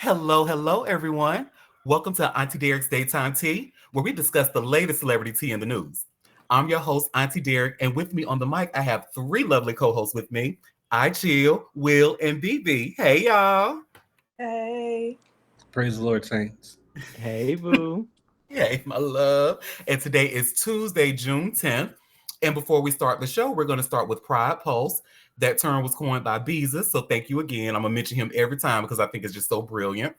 Hello, everyone. Welcome to Auntie Derek's Daytime Tea, where we discuss the latest celebrity tea in the news. I'm your host, Auntie Derek, and with me on the mic, I have three lovely co-hosts with me. I Chill, Will, and BB. Hey, y'all. Hey. Praise the Lord, saints. Hey, boo. Hey, my love. And today is Tuesday, June 10th. And before we start the show, we're going to start with Pride Pulse. That term was coined by Beezus, so thank you again. I'm going to mention him every time because I think it's just so brilliant.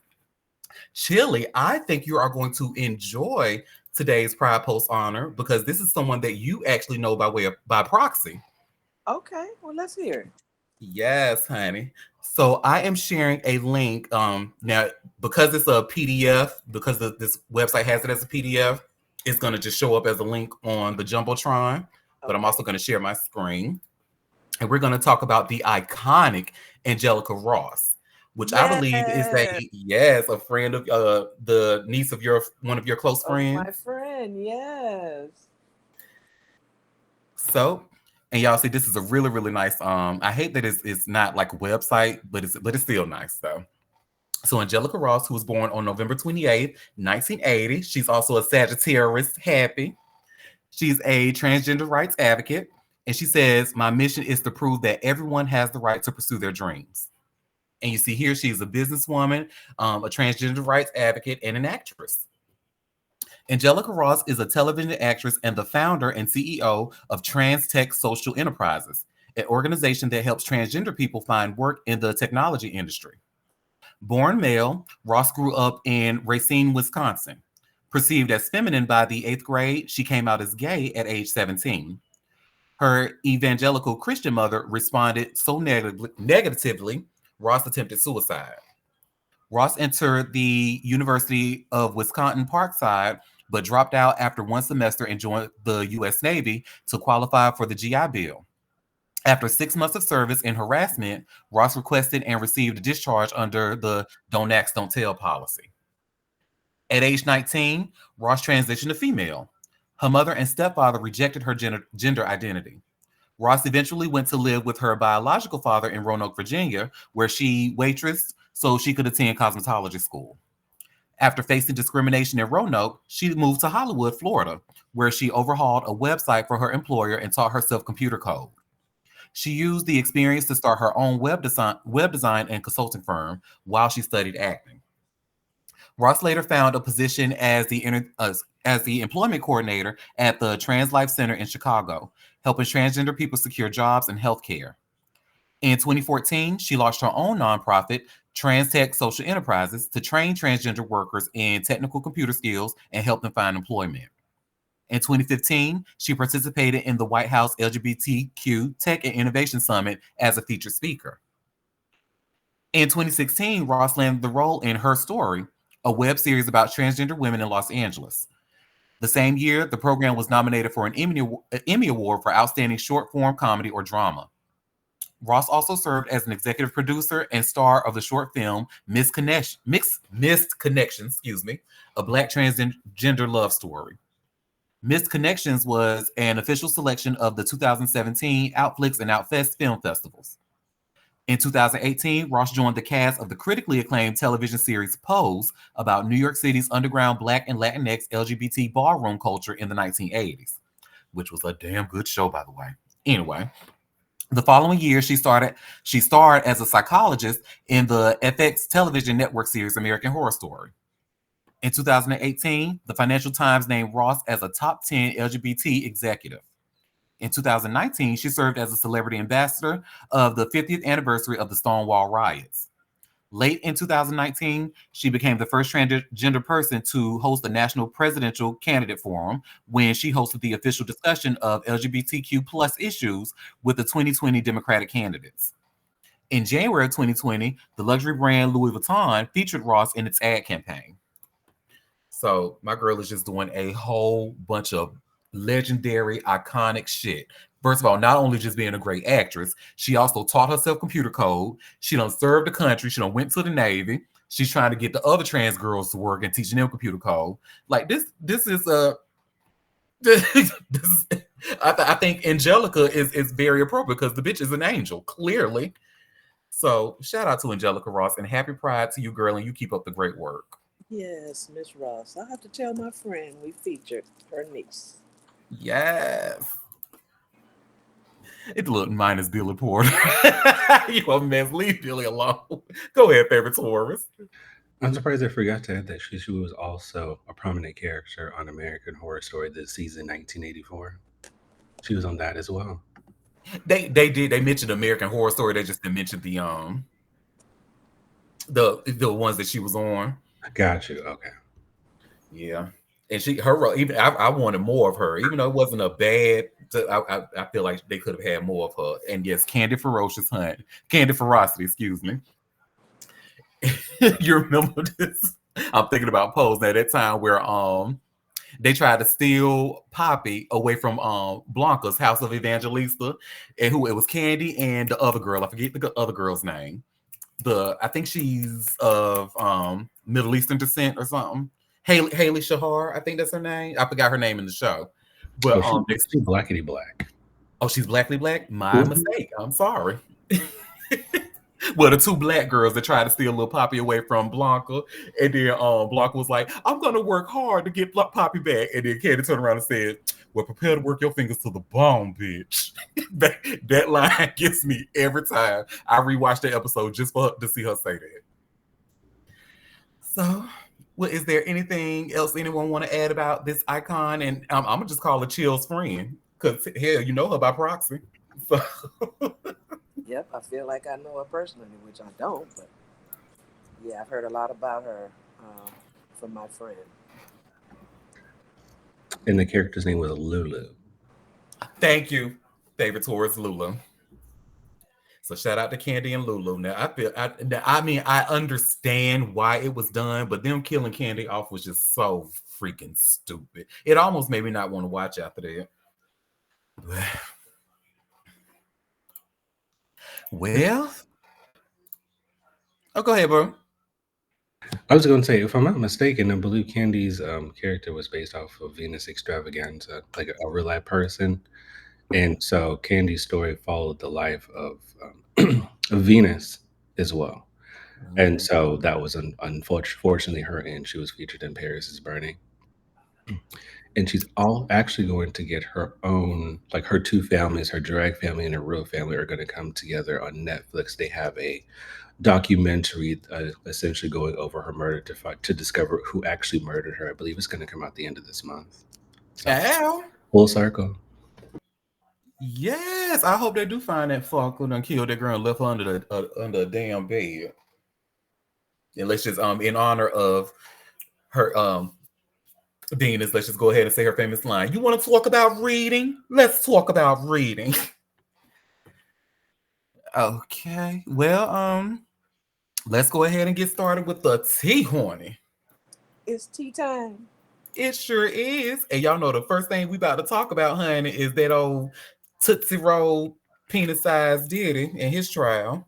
Chili, I think you are going to enjoy today's Pride Post honor because this is someone that you actually know by proxy. Okay, well, let's hear it. Yes, honey. So I am sharing a link. Now because it's a PDF, because this website has it as a PDF, it's going to just show up as a link on the jumbotron. But I'm Okay. also going to share my screen, and we're going to talk about the iconic Angelica Ross, which I believe is Yes. a friend of the niece of your one of your close Of my friends. friend. Yes. So, and y'all see this is a really nice. I hate that it's not like a website, but it's still nice though. So Angelica Ross, who was born on November 28th, 1980, she's also a Sagittarius. Happy. She's a transgender rights advocate, and she says, "My mission is to prove that everyone has the right to pursue their dreams." And you see here, she's a businesswoman, a transgender rights advocate, and an actress. Angelica Ross is a television actress and the founder and CEO of Trans Tech Social Enterprises, an organization that helps transgender people find work in the technology industry. Born male, Ross grew up in Racine, Wisconsin. Perceived as feminine by the eighth grade, she came out as gay at age 17. Her evangelical Christian mother responded so negatively, Ross attempted suicide. Ross entered the University of Wisconsin Parkside, but dropped out after one semester and joined the U.S. Navy to qualify for the GI Bill. After 6 months of service and harassment, Ross requested and received a discharge under the Don't Ask, Don't Tell policy. At age 19, Ross transitioned to female. Her mother and stepfather rejected her gender identity. Ross eventually went to live with her biological father in Roanoke, Virginia, where she waitressed so she could attend cosmetology school. After facing discrimination in Roanoke, she moved to Hollywood, Florida, where she overhauled a website for her employer and taught herself computer code. She used the experience to start her own web design and consulting firm while she studied acting. Ross later found a position as the employment coordinator at the Trans Life Center in Chicago, helping transgender people secure jobs and health care. In 2014, she launched her own nonprofit, Trans Tech Social Enterprises, to train transgender workers in technical computer skills and help them find employment. In 2015, she participated in the White House LGBTQ Tech and Innovation Summit as a featured speaker. In 2016, Ross landed the role in Her Story, a web series about transgender women in Los Angeles. The same year, the program was nominated for an Emmy Award for Outstanding Short Form Comedy or Drama. Ross also served as an executive producer and star of the short film Missed Connection, a Black transgender love story. Missed Connections was an official selection of the 2017 Outflix and Outfest film festivals. In 2018, Ross joined the cast of the critically acclaimed television series Pose about New York City's underground Black and Latinx LGBT ballroom culture in the 1980s, which was a damn good show, by the way. Anyway, the following year, she starred as a psychologist in the FX television network series American Horror Story. In 2018, the Financial Times named Ross as a top 10 LGBT executive. In 2019, she served as a celebrity ambassador of the 50th anniversary of the Stonewall riots. Late in 2019, she became the first transgender person to host a national presidential candidate forum when she hosted the official discussion of LGBTQ plus issues with the 2020 Democratic candidates. In January of 2020, the luxury brand Louis Vuitton featured Ross in its ad campaign. So my girl is just doing a whole bunch of legendary, iconic shit. First of all, not only just being a great actress, she also taught herself computer code. She done served the country. She done went to the Navy. She's trying to get the other trans girls to work and teaching them computer code. Like this is a. this is, I think Angelica is very appropriate because the bitch is an angel, clearly. So shout out to Angelica Ross and happy Pride to you, girl, and you keep up the great work. Yes, Miss Ross. I have to tell my friend we featured her niece. Yes. It looked minus Billy Porter. You a mess. Leave Billy alone. Go ahead, favorite Taurus. I'm surprised I forgot to add that she was also a prominent character on American Horror Story this season, 1984. She was on that as well. They mentioned American Horror Story. They just didn't mention the ones that she was on. Got you. Okay. Yeah, and her role. Even I wanted more of her, even though it wasn't a bad. I feel like they could have had more of her. And yes, Candy Ferocity. Excuse me. You remember this? I'm thinking about Pose at that time where they tried to steal Poppy away from Blanca's house of Evangelista, and who it was Candy and the other girl. I forget the other girl's name. I think she's of Middle Eastern descent or something. Haley Shahar, I think that's her name. I forgot her name in the show. But she's blackity black. Oh, she's blackly black? My mistake. I'm sorry. Well, the two black girls that tried to steal little Poppy away from Blanca, and then Blanca was like, "I'm gonna work hard to get Poppy back," and then Candy turned around and said, "Well, prepare to work your fingers to the bone, bitch." that line gets me every time I rewatch the episode just to see her say that. So, well, is there anything else anyone want to add about this icon? And I'm gonna just call her Chill's friend because hell, you know her by proxy. So. Yep, I feel like I know her personally, which I don't, but yeah, I've heard a lot about her from my friend. And the character's name was Lulu. Thank you. Favorite Taurus, Lulu. So shout out to Candy and Lulu. Now I understand why it was done, but them killing Candy off was just so freaking stupid. It almost made me not want to watch after that. Well, go ahead, bro. I was going to say, if I'm not mistaken, I believe Candy's character was based off of Venus Extravaganza, like a real life person. And so Candy's story followed the life of Venus as well. And so that was unfortunately her end. She was featured in Paris is Burning. And she's all actually going to get her own, like her two families, her drag family and her real family are going to come together on Netflix. They have a documentary essentially going over her murder to discover who actually murdered her. I believe it's going to come out the end of this month. So, full circle. Yes, I hope they do find that fuck who done killed that girl and left her under a damn bed. And let's just in honor of her Venus, let's just go ahead and say her famous line. You want to talk about reading? Let's talk about reading. Okay. Well, let's go ahead and get started with the tea, horny. It's tea time. It sure is. And y'all know the first thing we about to talk about, honey, is that old Tootsie Roll penis-sized Diddy and his trial.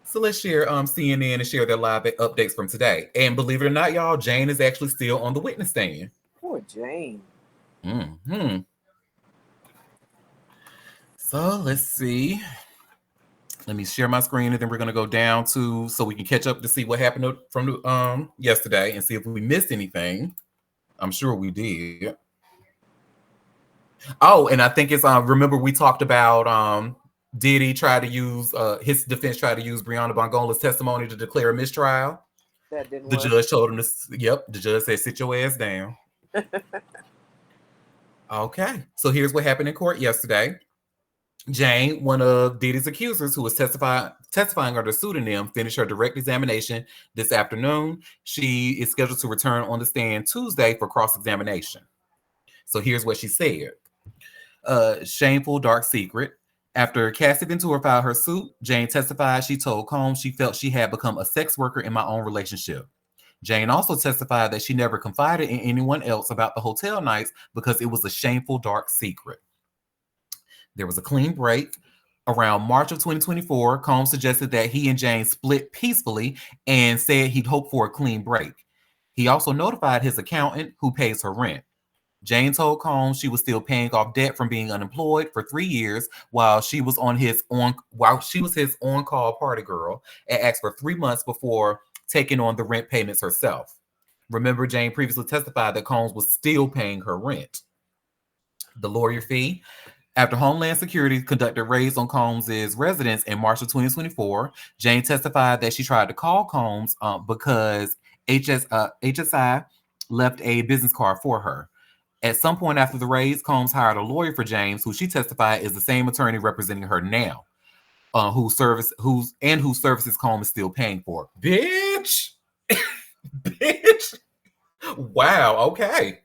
So let's share CNN and share their live updates from today. And believe it or not, y'all, Jane is actually still on the witness stand. Poor Jane. So let's see. Let me share my screen, and then we're going to go down so we can catch up to see what happened from yesterday and see if we missed anything. I'm sure we did. Oh, and I think it's remember we talked about Diddy tried to use his defense tried to use Brianna Bongola's testimony to declare a mistrial. That didn't the work. Judge told him to. Yep, the judge said, "Sit your ass down." Okay, so here's what happened in court yesterday. Jane, one of Diddy's accusers, who was testifying under pseudonym, finished her direct examination this afternoon. She is scheduled to return on the stand Tuesday for cross-examination. So here's what she said. Shameful dark secret. After Cassie Ventura filed her suit, Jane testified she told Combs she felt she had become a sex worker in my own relationship. Jane also testified that she never confided in anyone else about the hotel nights because it was a shameful dark secret. There was a clean break. Around March of 2024, Combs suggested that he and Jane split peacefully and said he'd hoped for a clean break. He also notified his accountant, who pays her rent. Jane told Combs she was still paying off debt from being unemployed for 3 years while she was his on-call party girl, and asked for 3 months before taking on the rent payments herself. Remember, Jane previously testified that Combs was still paying her rent. The lawyer fee. After Homeland Security conducted raids on Combs' residence in March of 2024, Jane testified that she tried to call Combs because HSI left a business card for her. At some point after the raids, Combs hired a lawyer for James, who she testified is the same attorney representing her now, whose services Combs is still paying for. Bitch, bitch. Wow. Okay.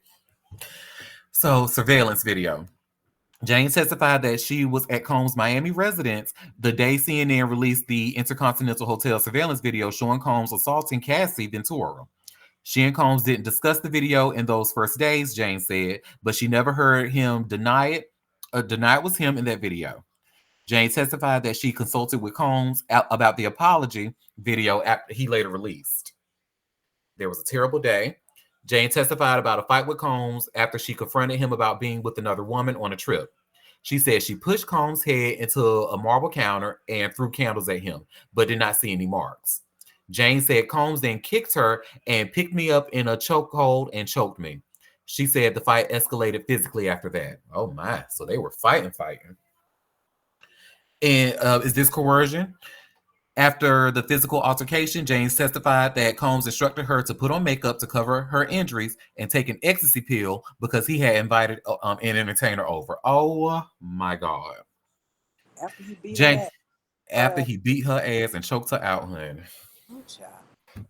So, surveillance video. Jane testified that she was at Combs' Miami residence the day CNN released the Intercontinental Hotel surveillance video showing Combs assaulting Cassie Ventura. She and Combs didn't discuss the video in those first days, Jane said, but she never heard him deny it was him in that video. Jane testified that she consulted with Combs about the apology video after he later released. There was a terrible day. Jane testified about a fight with Combs after she confronted him about being with another woman on a trip. She said she pushed Combs' head into a marble counter and threw candles at him, but did not see any marks. Jane said Combs then kicked her and picked me up in a chokehold and choked me. She said the fight escalated physically after that. Oh my, so they were fighting. And is this coercion? After the physical altercation, Jane testified that Combs instructed her to put on makeup to cover her injuries and take an ecstasy pill because he had invited an entertainer over. Oh my God. After you beat Jane, her ass. after he beat her ass and choked her out, honey. Oh, child.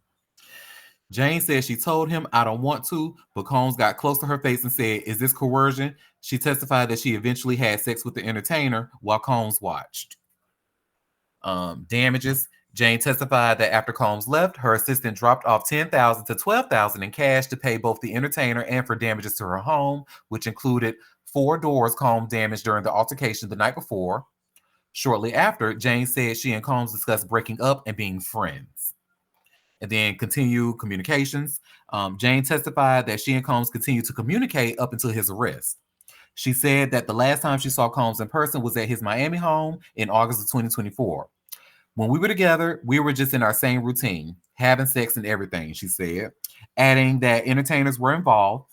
Jane said she told him, "I don't want to," but Combs got close to her face and said, "Is this coercion?" She testified that she eventually had sex with the entertainer while Combs watched. Damages. Jane testified that after Combs left, her assistant dropped off $10,000 to $12,000 in cash to pay both the entertainer and for damages to her home, which included 4 doors Combs damaged during the altercation the night before. Shortly after, Jane said she and Combs discussed breaking up and being friends. And then continued communications. Jane testified that she and Combs continued to communicate up until his arrest. She said that the last time she saw Combs in person was at his Miami home in August of 2024. When we were together, we were just in our same routine, having sex and everything, she said, adding that entertainers were involved.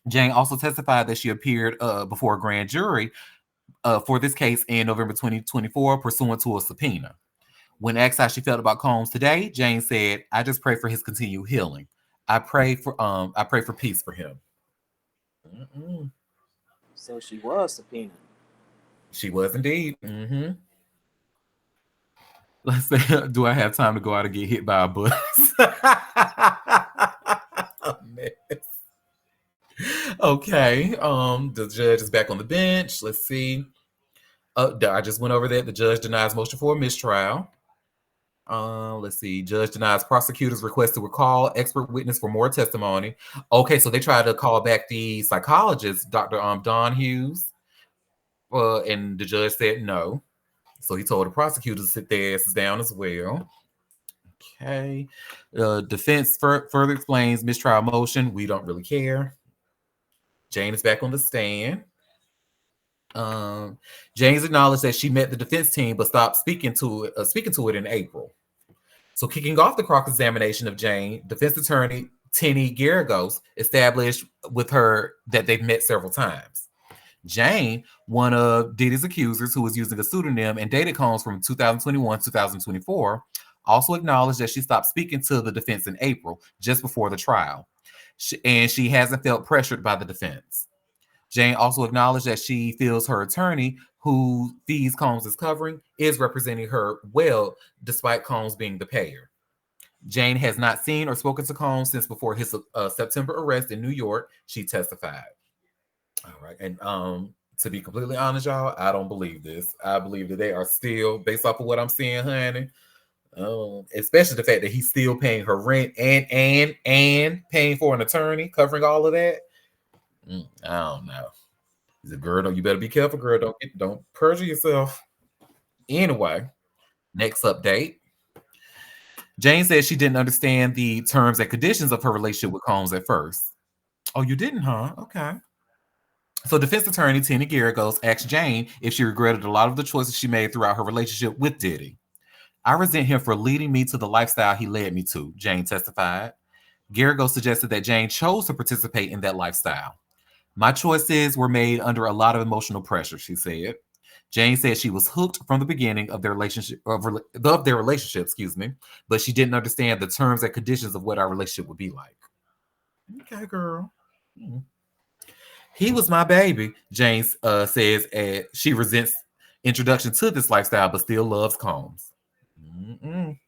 Jane also testified that she appeared before a grand jury for this case in November 2024, pursuant to a subpoena. When asked how she felt about Combs today, Jane said, "I just pray for his continued healing. I pray for peace for him." Mm-mm. So she was subpoenaed. She was indeed. Mm-hmm. Let's say, do I have time to go out and get hit by a bus? Okay. The judge is back on the bench. Let's see. I just went over that. The judge denies motion for a mistrial. Let's see. Judge denies prosecutor's request to recall expert witness for more testimony. Okay, so they tried to call back the psychologist, Dr. Don Hughes, and the judge said no. So he told the prosecutor to sit their asses down as well. Okay. Defense further explains mistrial motion. We don't really care. Jane is back on the stand. Jane's acknowledged that she met the defense team but stopped speaking to it in April. So kicking off the cross-examination of Jane, defense attorney Tenny Garagos established with her that they've met several times. Jane, one of Diddy's accusers who was using a pseudonym and dated Combs from 2021 to 2024, also acknowledged that she stopped speaking to the defense in April, just before the trial. And she hasn't felt pressured by the defense. Jane also acknowledged that she feels her attorney, who fees Combs is covering, is representing her well, despite Combs being the payer. Jane has not seen or spoken to Combs since before his September arrest in New York, she testified. All right. And to be completely honest, y'all, I don't believe this. I believe that they are still, based off of what I'm seeing, honey, especially the fact that he's still paying her rent and paying for an attorney, covering all of that. I don't know. He's a girl. You better be careful, girl. Don't perjure yourself. Anyway, next update. Jane said she didn't understand the terms and conditions of her relationship with Combs at first. Oh, you didn't, huh? Okay. So defense attorney Tina Garagos asked Jane if she regretted a lot of the choices she made throughout her relationship with Diddy. I resent him for leading me to the lifestyle he led me to, Jane testified. Garagos suggested that Jane chose to participate in that lifestyle. My choices were made under a lot of emotional pressure, she said. Jane said she was hooked from the beginning of their relationship, but she didn't understand the terms and conditions of what our relationship would be like. Okay, girl. Hmm. He was my baby, Jane says. She resents introduction to this lifestyle, but still loves Combs. Mm-mm.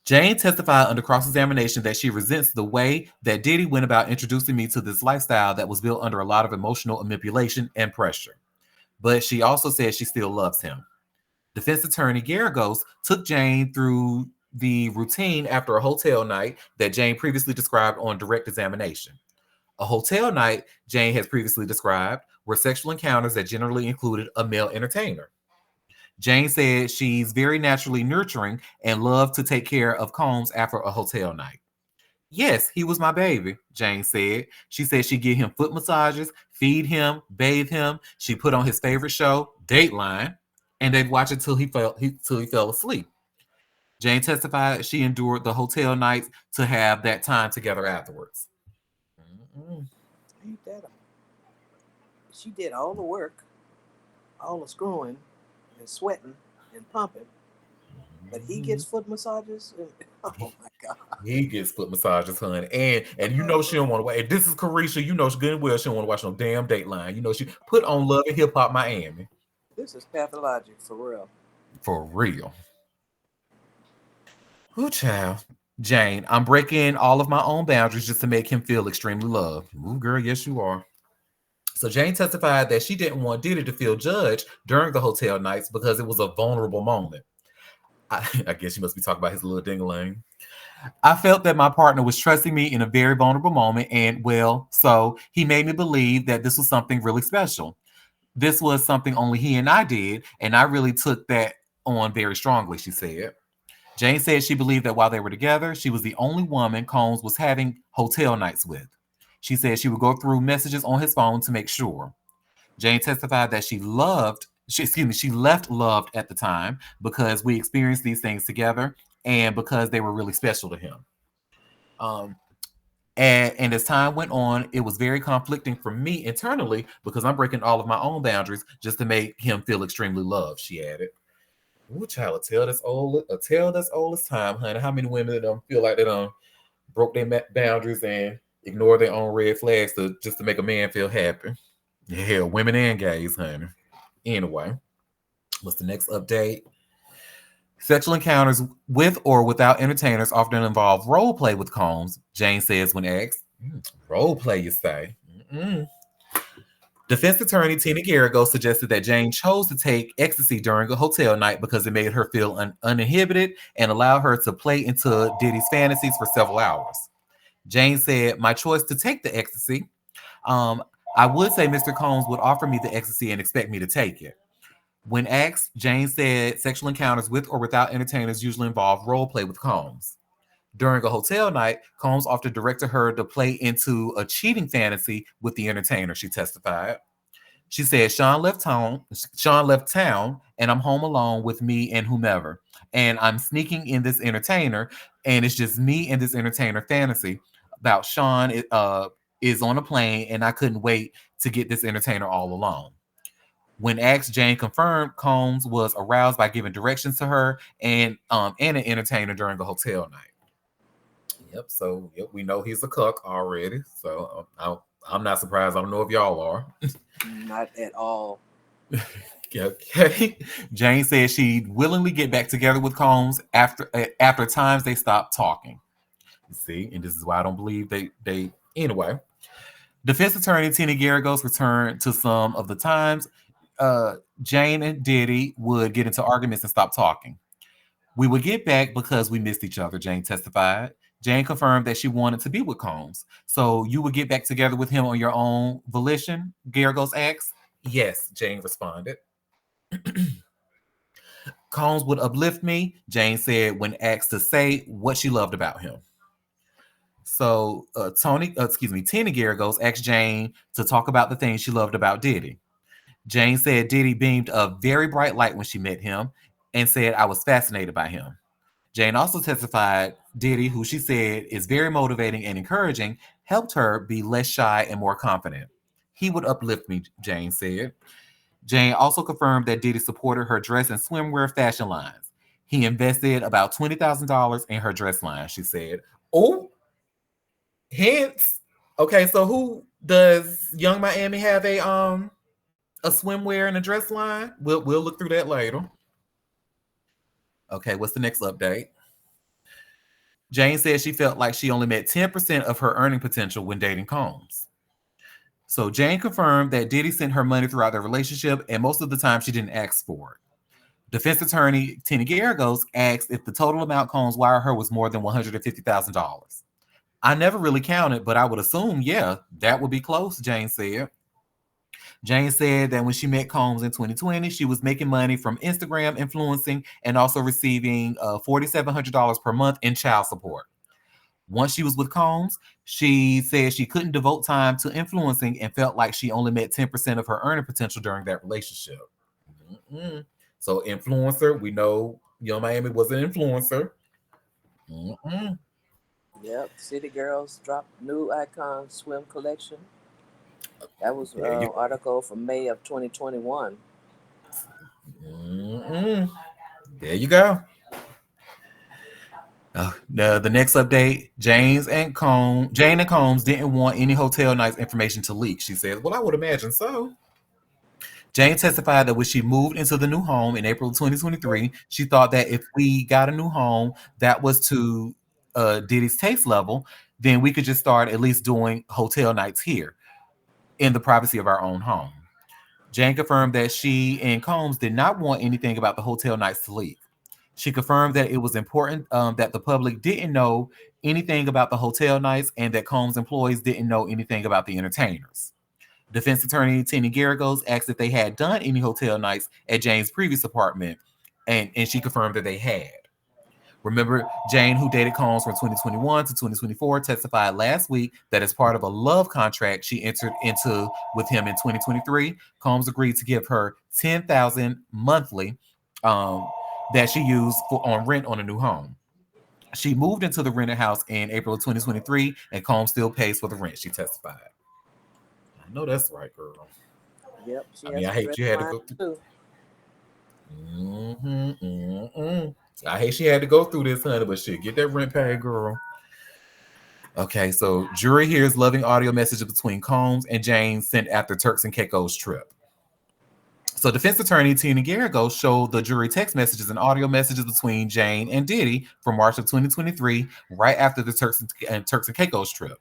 Jane testified under cross examination that she resents the way that Diddy went about introducing me to this lifestyle that was built under a lot of emotional manipulation and pressure. But she also said she still loves him. Defense attorney Garagos took Jane through the routine after a hotel night that Jane previously described on direct examination. A hotel night Jane has previously described were sexual encounters that generally included a male entertainer. Jane said she's very naturally nurturing and loved to take care of Combs after a hotel night. Yes, he was my baby, Jane said. She said she'd give him foot massages, feed him, bathe him. She put on his favorite show, Dateline, and they'd watch it till he fell asleep. Jane testified she endured the hotel nights to have that time together afterwards. Mm-mm. Ain't that a... She did all the work, all the screwing and sweating and pumping, but he gets foot massages. Oh my God. He gets foot massages, honey. And you know she don't want to watch. If this is Carisha, you know she good and well she don't want to watch no damn Dateline. You know she put on Love and Hip Hop Miami. This is pathologic for real. For real. Ooh, child. Jane, I'm breaking all of my own boundaries just to make him feel extremely loved. Ooh, girl, yes, you are. So Jane testified that she didn't want Diddy to feel judged during the hotel nights because it was a vulnerable moment. I guess you must be talking about his little ding-a-ling. I felt that my partner was trusting me in a very vulnerable moment, and well, so he made me believe that this was something really special. This was something only he and I did, and I really took that on very strongly, she said. Jane said she believed that while they were together, she was the only woman Combs was having hotel nights with. She said she would go through messages on his phone to make sure. Jane testified that she left loved at the time because we experienced these things together and because they were really special to him. Um, and as time went on, it was very conflicting for me internally because I'm breaking all of my own boundaries just to make him feel extremely loved, she added. Ooh, child, a tale that's old as time, honey. How many women don't feel like they don't broke their boundaries and ignore their own red flags just to make a man feel happy? Hell, women and gays, honey. Anyway, what's the next update? Sexual encounters with or without entertainers often involve role play with Combs, Jane says when asked. Role play, you say? Mm-mm. Defense attorney Tina Garrigo suggested that Jane chose to take ecstasy during a hotel night because it made her feel uninhibited and allowed her to play into Diddy's fantasies for several hours. Jane said, "My choice to take the ecstasy. Um, I would say Mr. Combs would offer me the ecstasy and expect me to take it." When asked, Jane said sexual encounters with or without entertainers usually involve role play with Combs. During a hotel night, Combs often directed her to play into a cheating fantasy with the entertainer, she testified. She said, Sean left town, and I'm home alone with me and whomever. And I'm sneaking in this entertainer, and it's just me and this entertainer fantasy about Sean is on a plane, and I couldn't wait to get this entertainer all alone. When asked, Jane confirmed Combs was aroused by giving directions to her and an entertainer during a hotel night. Yep. So yep, we know he's a cuck already. So I'm not surprised. I don't know if y'all are. Not at all. Okay. Jane said she'd willingly get back together with Combs after times they stopped talking. See, and this is why I don't believe they anyway. Defense attorney Tina Garrigos returned to some of the times Jane and Diddy would get into arguments and stop talking. We would get back because we missed each other, Jane testified. Jane confirmed that she wanted to be with Combs. So you would get back together with him on your own volition? Garagos asked. Yes, Jane responded. Combs would uplift me, Jane said when asked to say what she loved about him. So Tina Garagos asked Jane to talk about the things she loved about Diddy. Jane said Diddy beamed a very bright light when she met him and said, I was fascinated by him. Jane also testified Diddy, who she said is very motivating and encouraging, helped her be less shy and more confident. He would uplift me, Jane said. Jane also confirmed that Diddy supported her dress and swimwear fashion lines. He invested about $20,000 in her dress line, she said. Oh, hints. Okay, so who does Young Miami have a swimwear and a dress line? We'll look through that later. Okay, what's the next update? Jane said she felt like she only met 10% of her earning potential when dating Combs. So Jane confirmed that Diddy sent her money throughout their relationship, and most of the time she didn't ask for it. Defense attorney Tina Garagos asked if the total amount Combs wired her was more than $150,000. I never really counted, but I would assume, yeah, that would be close, Jane said. Jane said that when she met Combs in 2020, she was making money from Instagram influencing and also receiving $4,700 per month in child support. Once she was with Combs, she said she couldn't devote time to influencing and felt like she only met 10% of her earning potential during that relationship. Mm-mm. So, influencer, we know Young Miami was an influencer. Mm-mm. Yep. City Girls dropped new icon swim collection. That was an article from May of 2021. Mm-mm. There you go. The next update, Jane and Combs didn't want any hotel nights information to leak. She says, well, I would imagine so. Jane testified that when she moved into the new home in April 2023, she thought that if we got a new home that was to Diddy's taste level, then we could just start at least doing hotel nights here in the privacy of our own home. Jane confirmed that she and Combs did not want anything about the hotel nights to leak. She confirmed that it was important that the public didn't know anything about the hotel nights and that Combs' employees didn't know anything about the entertainers. Defense attorney Tina Garagos asked if they had done any hotel nights at Jane's previous apartment, and she confirmed that they had. Remember, Jane, who dated Combs from 2021 to 2024, testified last week that as part of a love contract she entered into with him in 2023, Combs agreed to give her $10,000 monthly that she used on rent on a new home. She moved into the rented house in April of 2023, and Combs still pays for the rent, she testified. I know that's right, girl. Yep. She I has mean, I a hate dress you had to line go through. too. I hate she had to go through this, honey, but shit, get that rent paid, girl. Okay, so jury hears loving audio messages between Combs and Jane sent after Turks and Caicos trip. So defense attorney Tina Garagos showed the jury text messages and audio messages between Jane and Diddy from March of 2023, right after the Turks and Caicos trip.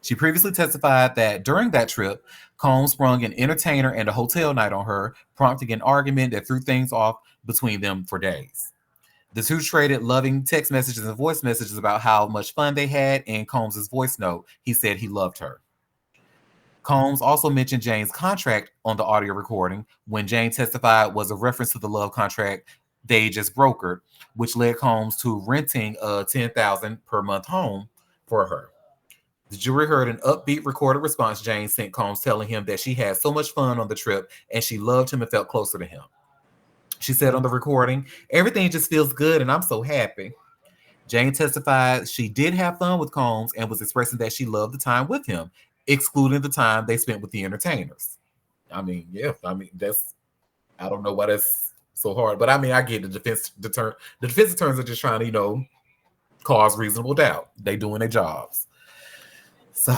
She previously testified that during that trip, Combs sprung an entertainer and a hotel night on her, prompting an argument that threw things off between them for days. The two traded loving text messages and voice messages about how much fun they had. In Combs' voice note, he said he loved her. Combs also mentioned Jane's contract on the audio recording when Jane testified was a reference to the love contract they just brokered, which led Combs to renting a $10,000 per month home for her. The jury heard an upbeat recorded response Jane sent Combs telling him that she had so much fun on the trip and she loved him and felt closer to him. She said on the recording, everything just feels good and I'm so happy. Jane testified she did have fun with Combs and was expressing that she loved the time with him, excluding the time they spent with the entertainers. I mean, yeah, I mean, I don't know why that's so hard, but I mean, I get the defense attorneys are just trying to, cause reasonable doubt. They doing their jobs. So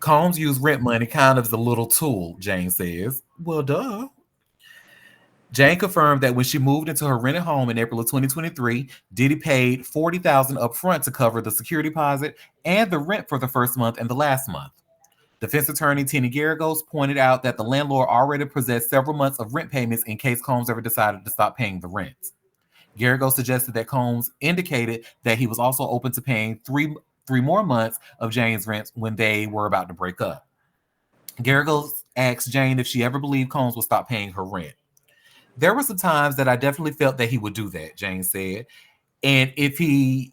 Combs used rent money kind of as a little tool, Jane says. Well, duh. Jane confirmed that when she moved into her rented home in April of 2023, Diddy paid $40,000 up front to cover the security deposit and the rent for the first month and the last month. Defense attorney Tina Garagos pointed out that the landlord already possessed several months of rent payments in case Combs ever decided to stop paying the rent. Garagos suggested that Combs indicated that he was also open to paying three more months of Jane's rent when they were about to break up. Garagos asked Jane if she ever believed Combs would stop paying her rent. There were some times that I definitely felt that he would do that, Jane said. And if he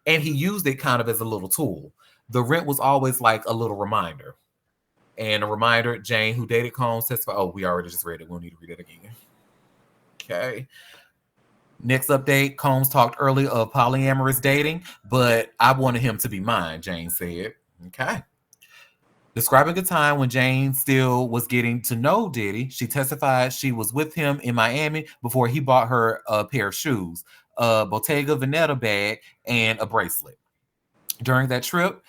and he used it kind of as a little tool. The rent was always like a little reminder. And a reminder, Jane, who dated Combs, testified. Oh, we already just read it. We don't need to read it again. Okay. Next update, Combs talked earlier of polyamorous dating, but I wanted him to be mine, Jane said. Okay. Describing a time when Jane still was getting to know Diddy, she testified she was with him in Miami before he bought her a pair of shoes, a Bottega Veneta bag, and a bracelet. During that trip,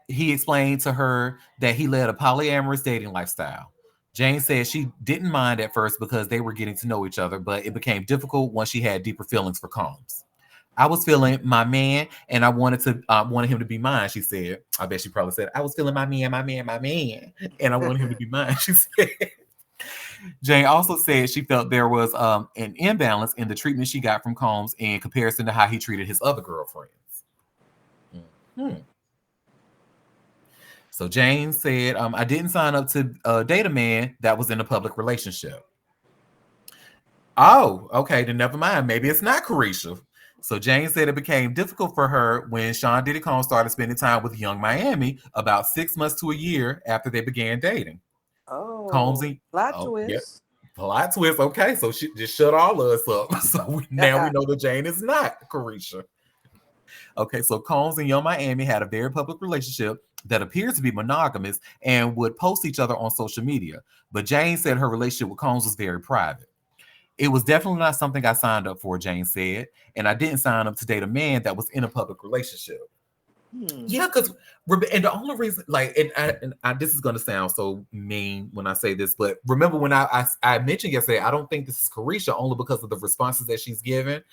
he explained to her that he led a polyamorous dating lifestyle. Jane said she didn't mind at first because they were getting to know each other, but it became difficult once she had deeper feelings for Combs. I was feeling my man, and I wanted him to be mine. She said. I bet she probably said, "I was feeling my man, and I wanted him to be mine." She said. Jane also said she felt there was an imbalance in the treatment she got from Combs in comparison to how he treated his other girlfriends. Hmm. So Jane said, I didn't sign up to date a man that was in a public relationship. Oh, okay, then never mind. Maybe it's not Carisha. So Jane said it became difficult for her when Sean Diddy Combs started spending time with Young Miami about 6 months to a year after they began dating. Combs Oh, and plot oh yeah, twist. plot twist. Okay, so she just shut all of us up. So now we know that Jane is not Carisha. Okay, so Combs and Young Miami had a very public relationship that appears to be monogamous and would post each other on social media. But Jane said her relationship with Combs was very private. It was definitely not something I signed up for, Jane said, and I didn't sign up to date a man that was in a public relationship. Yeah, because and the only reason, like, this is gonna sound so mean when I say this, but remember when I mentioned yesterday, I don't think this is Carisha only because of the responses that she's given.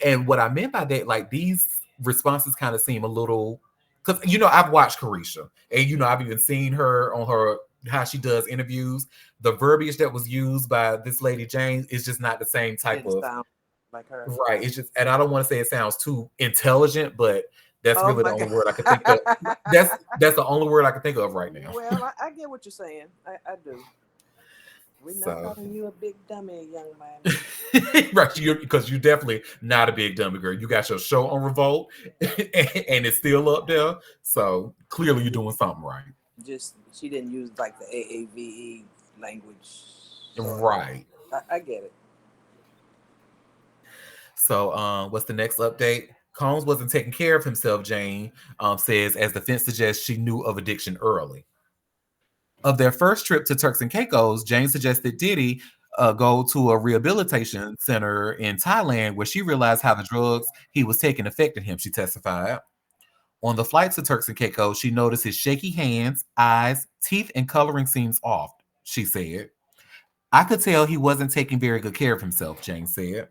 And what I meant by that, like these responses kind of seem a little, because I've watched Carisha, and I've even seen her on her how she does interviews. The verbiage that was used by this lady Jane is just not the same type Didn't of sound like her. right. It's just, and I don't want to say it sounds too intelligent, but that's Oh really the my only God. word I can think of. That's the only word I can think of right now. Well, I get what you're saying. I do. We're not So calling you a big dummy, young man. right, because you're definitely not a big dummy girl. You got your show on Revolt, and it's still up there. So clearly, you're doing something right. Just she didn't use like the AAVE language. So Right. I get it. So, what's the next update? Combs wasn't taking care of himself, Jane says, as the defense suggests she knew of addiction early. Of their first trip to Turks and Caicos, Jane suggested Diddy go to a rehabilitation center in Thailand where she realized how the drugs he was taking affected him, she testified. On the flight to Turks and Caicos, she noticed his shaky hands, eyes, teeth, and coloring seems off, she said. I could tell he wasn't taking very good care of himself, Jane said.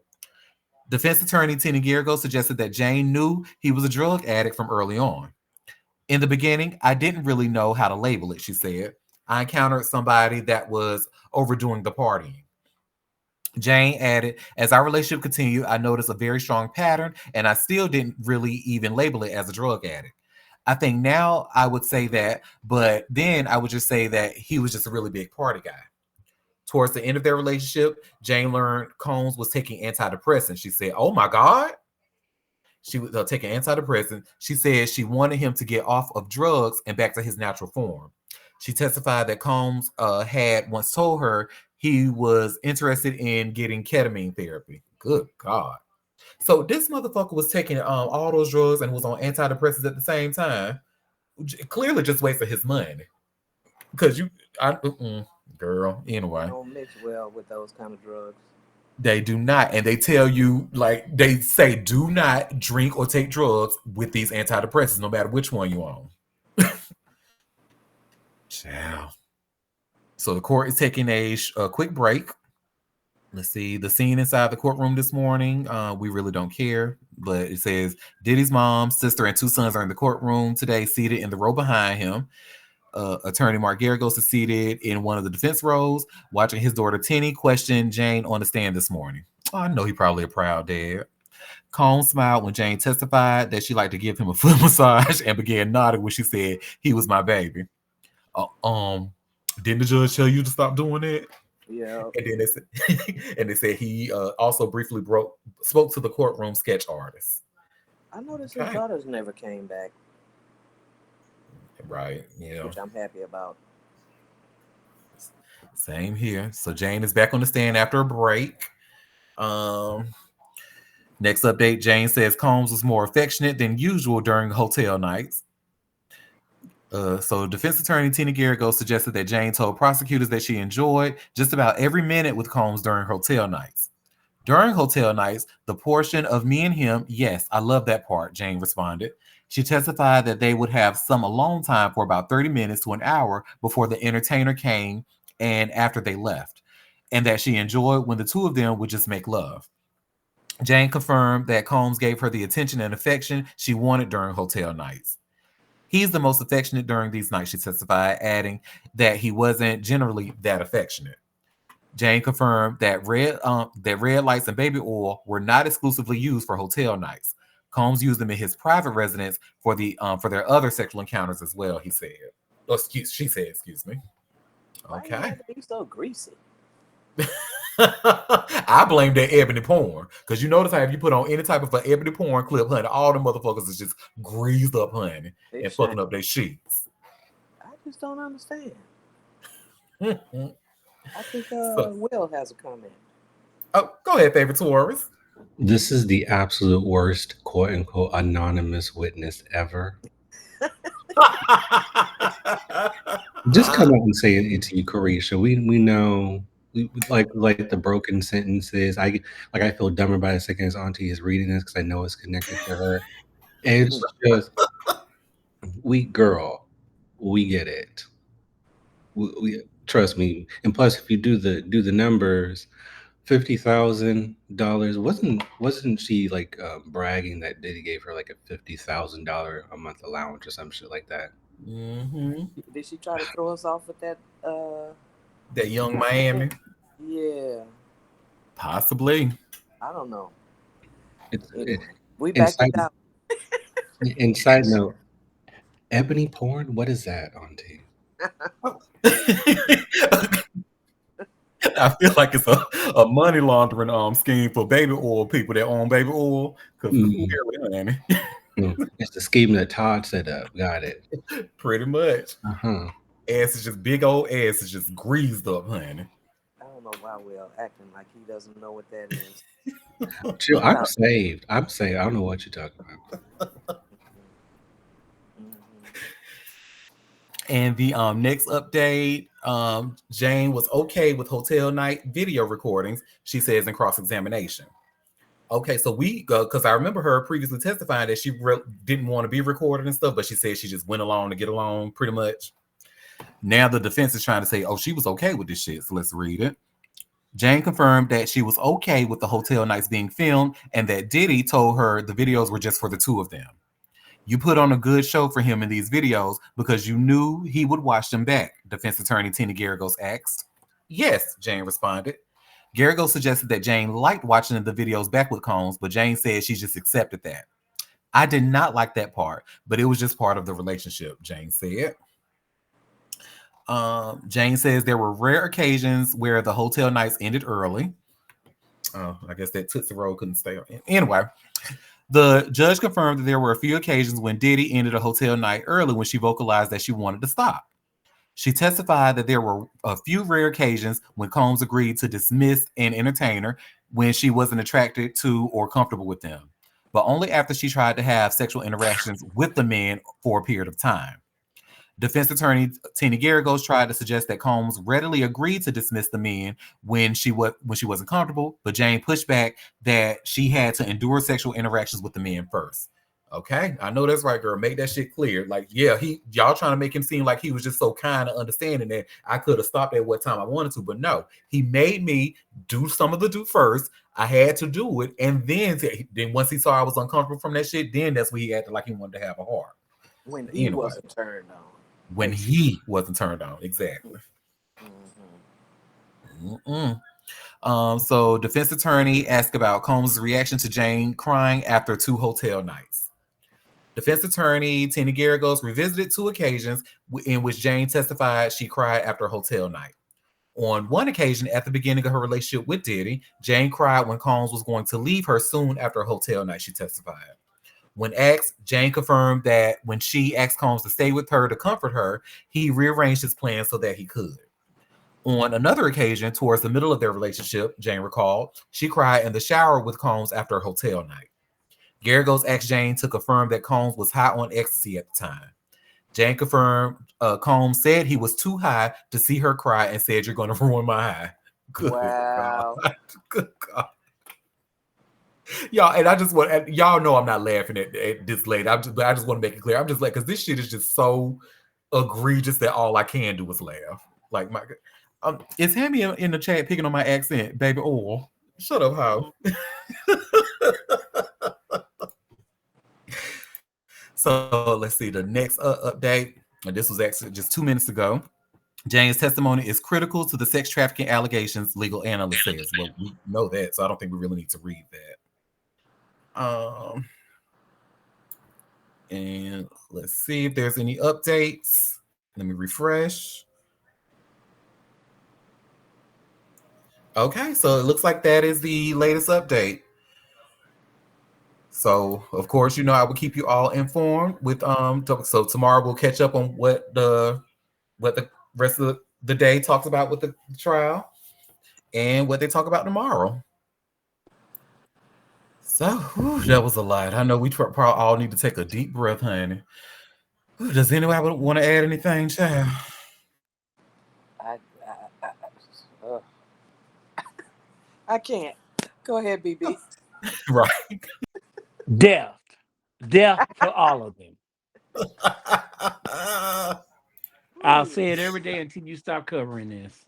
Defense attorney Tina Gergo suggested that Jane knew he was a drug addict from early on. In the beginning, I didn't really know how to label it, she said. I encountered somebody that was overdoing the partying. Jane added, as our relationship continued, I noticed a very strong pattern, and I still didn't really even label it as a drug addict. I think now I would say that, but then I would just say that he was just a really big party guy. Towards the end of their relationship, Jane learned Combs was taking antidepressants. She said, oh my God. She was taking antidepressants. She said she wanted him to get off of drugs and back to his natural form. She testified that Combs had once told her he was interested in getting ketamine therapy. Good God. So this motherfucker was taking all those drugs and was on antidepressants at the same time. Clearly just wasting his money. Because girl, They anyway. don't mix well with those kind of drugs. They do not. And they tell you, like, they say, do not drink or take drugs with these antidepressants, no matter which one you own. Ciao. So the court is taking a quick break. Let's see the scene inside the courtroom this morning. We really don't care, but it says Diddy's mom, sister, and two sons are in the courtroom today, seated in the row behind him. Attorney Mark Garagos is seated in one of the defense rows, watching his daughter Tenny question Jane on the stand this morning. Oh, I know he's probably a proud dad. Combs smiled when Jane testified that she liked to give him a foot massage and began nodding when she said he was my baby. Didn't the judge tell you to stop doing that? Yeah. And then they said he also briefly spoke to the courtroom sketch artist. I noticed his Okay. daughters never came back, Right. Yeah. which I'm happy about. Same here. So Jane is back on the stand after a break. Um, Next update, Jane says Combs was more affectionate than usual during hotel nights. So defense attorney Tina Garrigo suggested that Jane told prosecutors that she enjoyed just about every minute with Combs during hotel nights. During hotel nights, the portion of me and him, yes, I love that part, Jane responded. She testified that they would have some alone time for about 30 minutes to an hour before the entertainer came and after they left, and that she enjoyed when the two of them would just make love. Jane confirmed that Combs gave her the attention and affection she wanted during hotel nights. He's the most affectionate during these nights, she testified, adding that he wasn't generally that affectionate. Jane confirmed that red lights and baby oil were not exclusively used for hotel nights. Combs used them in his private residence for their other sexual encounters as well. He said, she said, excuse me. Why he Okay. had to be so greasy? I blame that ebony porn because you notice how if you put on any type of an ebony porn clip, honey, all the motherfuckers is just greased up, honey, They and shine. fucking up their sheets. I just don't understand. So, I think Will has a comment. go ahead, favorite tourist. This is the absolute worst quote unquote anonymous witness ever. Just come out and say it to you, Carisha. We know we like the broken sentences. I feel dumber by the second as Auntie is reading this because I know it's connected to her. And it's just we get it. We trust me. And plus, if you do the numbers, $50,000 wasn't she like bragging that Diddy gave her like a $50,000 a month allowance or some shit like that? Mm-hmm. Did she try to throw us off with that? That young Miami, Yeah, possibly. I don't know. It's Anyway, we and backed it down. and side note, ebony porn. What is that, Auntie? I feel like it's a money laundering scheme for baby oil people that own baby oil. Because clearly, honey, It's the scheme that Todd set up. Got it. pretty much. Uh-huh. Ass is just big old ass is just greased up, honey. I don't know why Will acting like he doesn't know what that is. Chill, I'm saved. I don't know what you're talking about. And the next update, Jane was okay with hotel night video recordings, she says in cross-examination. Okay, so we go, because I remember her previously testifying that she didn't want to be recorded and stuff, but she said she just went along to get along pretty much. Now the defense is trying to say, oh, she was okay with this shit, so let's read it. Jane confirmed that she was okay with the hotel nights being filmed and that Diddy told her the videos were just for the two of them. You put on a good show for him in these videos because you knew he would watch them back, defense attorney Tina Garrigos asked. Yes, Jane responded. Garrigo suggested that Jane liked watching the videos back with Combs, but Jane said she just accepted that. I did not like that part, but it was just part of the relationship, Jane said. Jane says there were rare occasions where the hotel nights ended early. Oh, I guess that Tootsie Roll couldn't stay on. Anyway, the judge confirmed that there were a few occasions when Diddy ended a hotel night early when she vocalized that she wanted to stop. She testified that there were a few rare occasions when Combs agreed to dismiss an entertainer when she wasn't attracted to or comfortable with them, but only after she tried to have sexual interactions with the men for a period of time. Defense attorney Tina Garrigos tried to suggest that Combs readily agreed to dismiss the men when she wasn't comfortable, but Jane pushed back that she had to endure sexual interactions with the men first. Okay, I know that's right, girl. Make that shit clear. Like, yeah, y'all trying to make him seem like he was just so kind of understanding that I could have stopped at what time I wanted to, but no, he made me do some of the do first. I had to do it, and then once he saw I was uncomfortable from that shit, then that's when he acted like he wanted to have a heart. When he wasn't turned on. When he wasn't turned on, exactly. So defense attorney asked about Combs' reaction to Jane crying after 2 hotel nights. Defense attorney Tina Garrigos revisited 2 occasions in which Jane testified she cried after a hotel night. On one occasion, at the beginning of her relationship with Diddy, Jane cried when Combs was going to leave her soon after a hotel night, she testified. When asked, Jane confirmed that when she asked Combs to stay with her to comfort her, he rearranged his plans so that he could. On another occasion, towards the middle of their relationship, Jane recalled, she cried in the shower with Combs after a hotel night. Garagos asked Jane to confirm that Combs was high on ecstasy at the time. Jane confirmed Combs said he was too high to see her cry and said, "You're going to ruin my high." Good God. Wow. Good God. Y'all, and I just want, and y'all know I'm not laughing at this lady. But I just want to make it clear. I'm just like, because this shit is just so egregious that all I can do is laugh. Like, is Hammy in the chat picking on my accent, baby? Oh, shut up, how? So let's see the next update. And this was actually just 2 minutes ago. Jane's testimony is critical to the sex trafficking allegations, legal analyst says. Well, we know that, so I don't think we really need to read that. And let's see if there's any updates. Let me refresh. Okay, so it looks like that is the latest update. So of course, I will keep you all informed with so tomorrow we'll catch up on what the rest of the day talks about with the trial and what they talk about tomorrow. So that was a lot. I know we probably all need to take a deep breath, honey. Does anybody want to add anything, child? Uh, I can't. Go ahead, BB. Right. Death. Death to all of them. I'll say it every day until you stop covering this.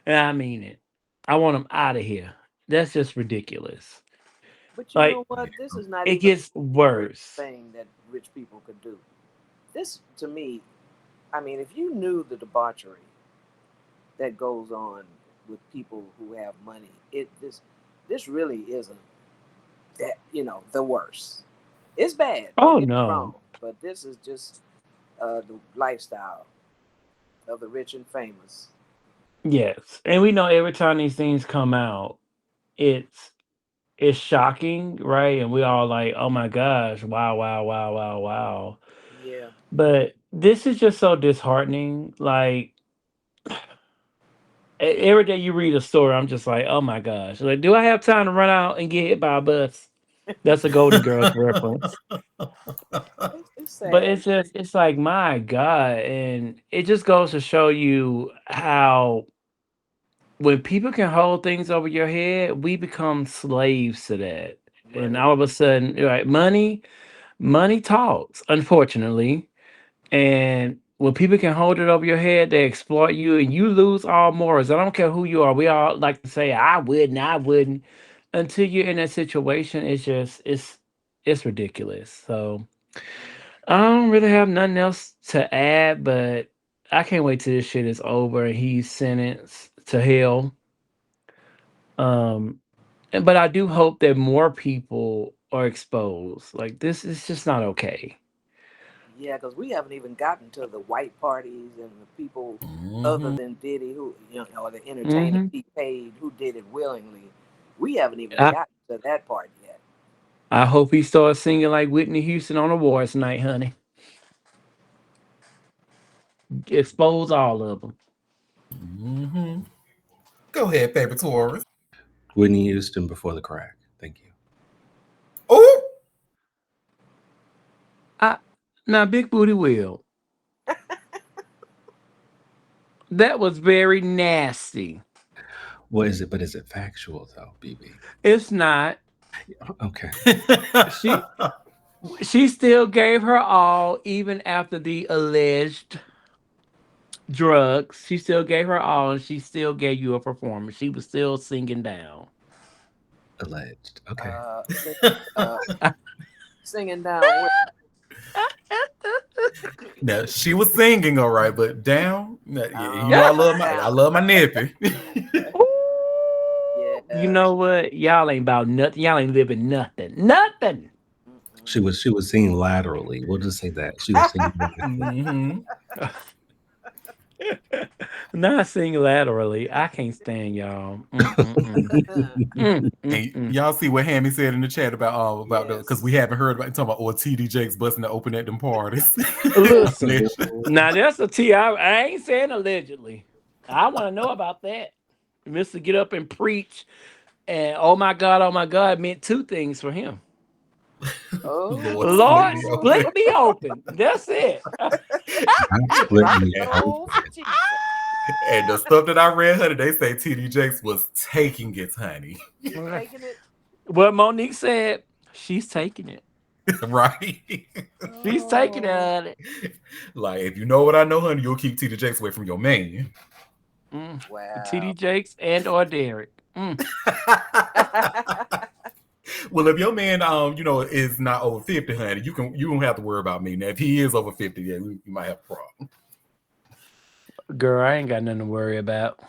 And I mean it. I want them out of here. That's just ridiculous. But you Like, know what? This is not it even gets a rich worse. thing that rich people could do. This, to me, I mean, if you knew the debauchery that goes on with people who have money, this really isn't that the worst. It's bad. Oh, Don't get me no. wrong, but this is just the lifestyle of the rich and famous. Yes. And we know every time these things come out, it's it's shocking, right? And we all like, oh my gosh, wow, wow, wow, wow, wow. Yeah. But this is just so disheartening. Like, every day you read a story, I'm just like, oh my gosh. Like, do I have time to run out and get hit by a bus? That's a Golden Girls reference. It's But sad. it's like, my God. And it just goes to show you how when people can hold things over your head, we become slaves to that. And Money. all of a sudden, right, money talks, unfortunately. And when people can hold it over your head, they exploit you and you lose all morals. I don't care who you are. We all like to say, I wouldn't. Until you're in that situation, it's ridiculous. So I don't really have nothing else to add, but I can't wait till this shit is over and he's sentenced to hell. Um, but I do hope that more people are exposed. Like, this is just not okay. Yeah, because we haven't even gotten to the white parties and the people other Mhm. than Diddy who, or the entertainers Hmm. he paid who did it willingly. We haven't even I, gotten to that part yet. I hope he starts singing like Whitney Houston on awards night, honey. Expose all of them. Mhm. Go ahead, favorite Taurus. Whitney Houston before the crack. Thank you. Oh, I Now, Big Booty Will, that was very nasty. What is it? But is it factual though, BB? It's not. Okay. She she still gave her all, even after the alleged drugs. She still gave her all, and she still gave you a performance. She was still singing down. Alleged. Okay. Sing, uh, singing down with. now she was singing all right, but down, yeah, I Down. love my nippy. Ooh, you Yeah. know what? Y'all ain't about nothing. Y'all ain't living nothing. Nothing. Mm-mm. She was singing laterally. We'll just say that she was singing laterally. Hmm. Not sing laterally. I can't stand y'all. Mm-mm-mm. Mm. And y'all see what Hammy said in the chat about because we haven't heard about talking about TD Jakes busting to open at them parties. Listen, now that's a T. I ain't saying allegedly. I want to know about that. Mr. Get up and preach, and oh my God meant two things for him. Oh, Lord, Split me open. That's it. Split me oh, open. Jesus. And the stuff that I read, honey, they say TD Jakes was taking it, honey. He's taking it. What Monique said, she's taking it. Right? She's taking it, honey. Like, if you know what I know, honey, you'll keep TD Jakes away from your man. Wow. TD Jakes and or Derek. Well, if your man, is not over 50, honey, you don't have to worry about me. Now, if he is over 50, yeah, we might have a problem. Girl, I ain't got nothing to worry about.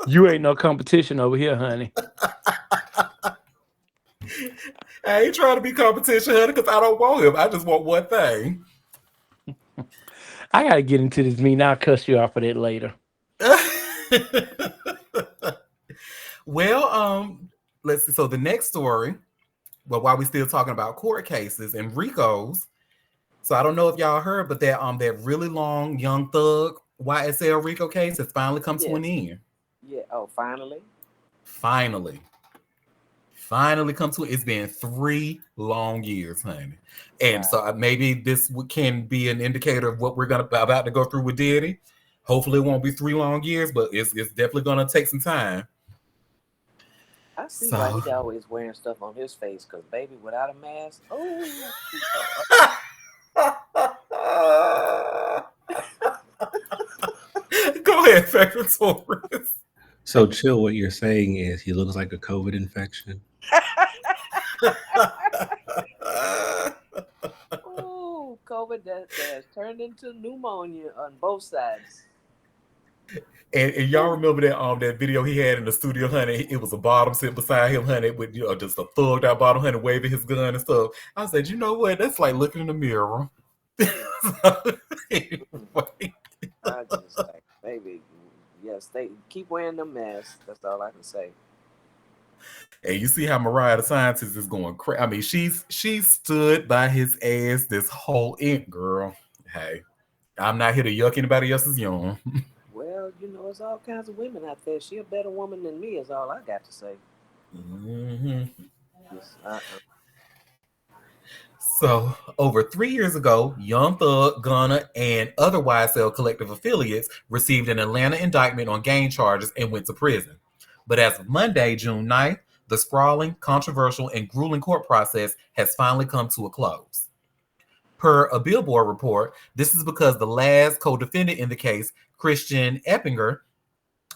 You ain't no competition over here, honey. I ain't trying to be competition, honey, because I don't want him. I just want one thing. I gotta get into this meeting. I'll cuss you off for that later. Well, let's see. So the next story, well, while we're still talking about court cases and RICOs, so I don't know if y'all heard, but that really long Young Thug YSL RICO case has finally come to an end. Yeah. Oh, finally. Finally come to it. It's been 3 long years, honey. And so maybe this can be an indicator of what we're about to go through with Diddy. Hopefully it won't be 3 long years, but it's definitely going to take some time. I see why he's always wearing stuff on his face, because baby, without a mask, Go ahead, favorite Taurus. So, Chill, what you're saying is he looks like a COVID infection? Oh, COVID that has turned into pneumonia on both sides. And y'all remember that video he had in the studio, honey? It was a bottom sitting beside him, honey, with just a thugged out bottom, honey, waving his gun and stuff. I said, you know what? That's like looking in the mirror. Anyway. I just like, baby, yes, they keep wearing the masks. That's all I can say. And you see how Mariah the Scientist is going crazy. I mean, she stood by his ass this whole girl. Hey, I'm not here to yuck anybody else's yum. Well, it's all kinds of women out there. She a better woman than me is all I got to say. Mm-hmm. So, over 3 years ago, Young Thug, Gunna, and other YSL Collective affiliates received an Atlanta indictment on gang charges and went to prison. But as of Monday, June 9th, the sprawling, controversial, and grueling court process has finally come to a close. Per a Billboard report, this is because the last co-defendant in the case, Christian Eppinger,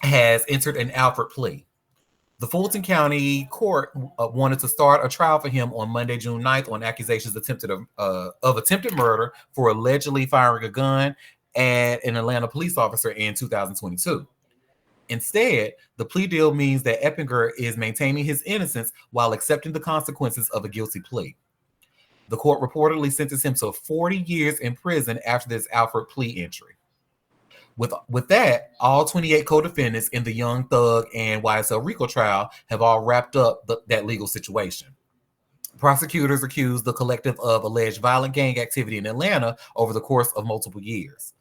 has entered an Alford plea. The Fulton County Court wanted to start a trial for him on Monday, June 9th, on accusations of attempted murder for allegedly firing a gun at an Atlanta police officer in 2022. Instead, the plea deal means that Eppinger is maintaining his innocence while accepting the consequences of a guilty plea. The court reportedly sentenced him to 40 years in prison after this Alford plea entry. With that, all 28 co-defendants in the Young Thug and YSL RICO trial have all wrapped up that legal situation. Prosecutors accused the collective of alleged violent gang activity in Atlanta over the course of multiple years.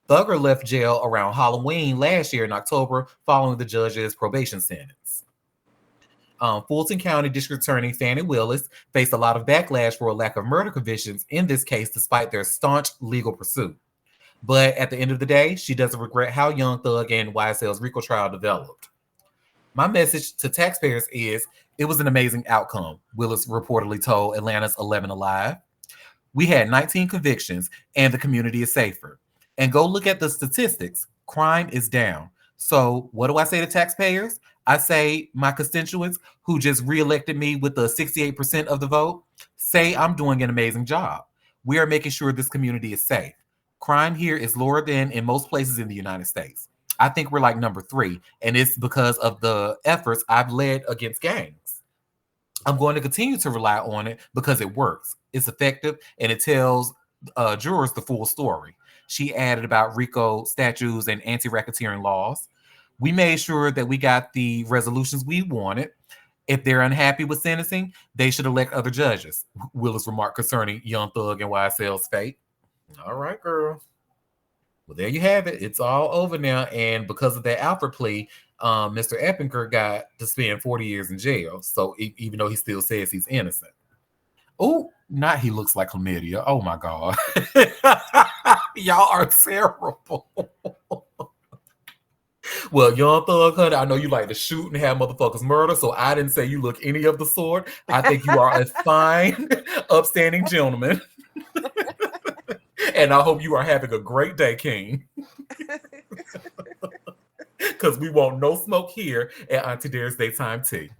Thugger left jail around Halloween last year in October following the judge's probation sentence. Fulton County District Attorney Fannie Willis faced a lot of backlash for a lack of murder convictions in this case despite their staunch legal pursuit. But at the end of the day, she doesn't regret how Young Thug and YSL's RICO trial developed. My message to taxpayers is, it was an amazing outcome, Willis reportedly told Atlanta's 11 Alive. We had 19 convictions and the community is safer. And go look at the statistics. Crime is down. So what do I say to taxpayers? I say my constituents who just reelected me with the 68% of the vote, say I'm doing an amazing job. We are making sure this community is safe. Crime here is lower than in most places in the United States. I think we're like number 3, and it's because of the efforts I've led against gangs. I'm going to continue to rely on it because it works. It's effective, and it tells jurors the full story. She added about RICO statutes and anti-racketeering laws. We made sure that we got the resolutions we wanted. If they're unhappy with sentencing, they should elect other judges. Willis remarked concerning Young Thug and YSL's fate. All right, girl. Well, there you have it. It's all over now. And because of that Alfred plea, Mr. Eppinger got to spend 40 years in jail. So even though he still says he's innocent. Oh, not he looks like chlamydia. Oh my God. Y'all are terrible. Well, Young Thug, honey, I know you like to shoot and have motherfuckers murder, so I didn't say you look any of the sort. I think you are a fine, upstanding gentleman. And I hope you are having a great day, King. Because we want no smoke here at Auntie Dare's Daytime Tea.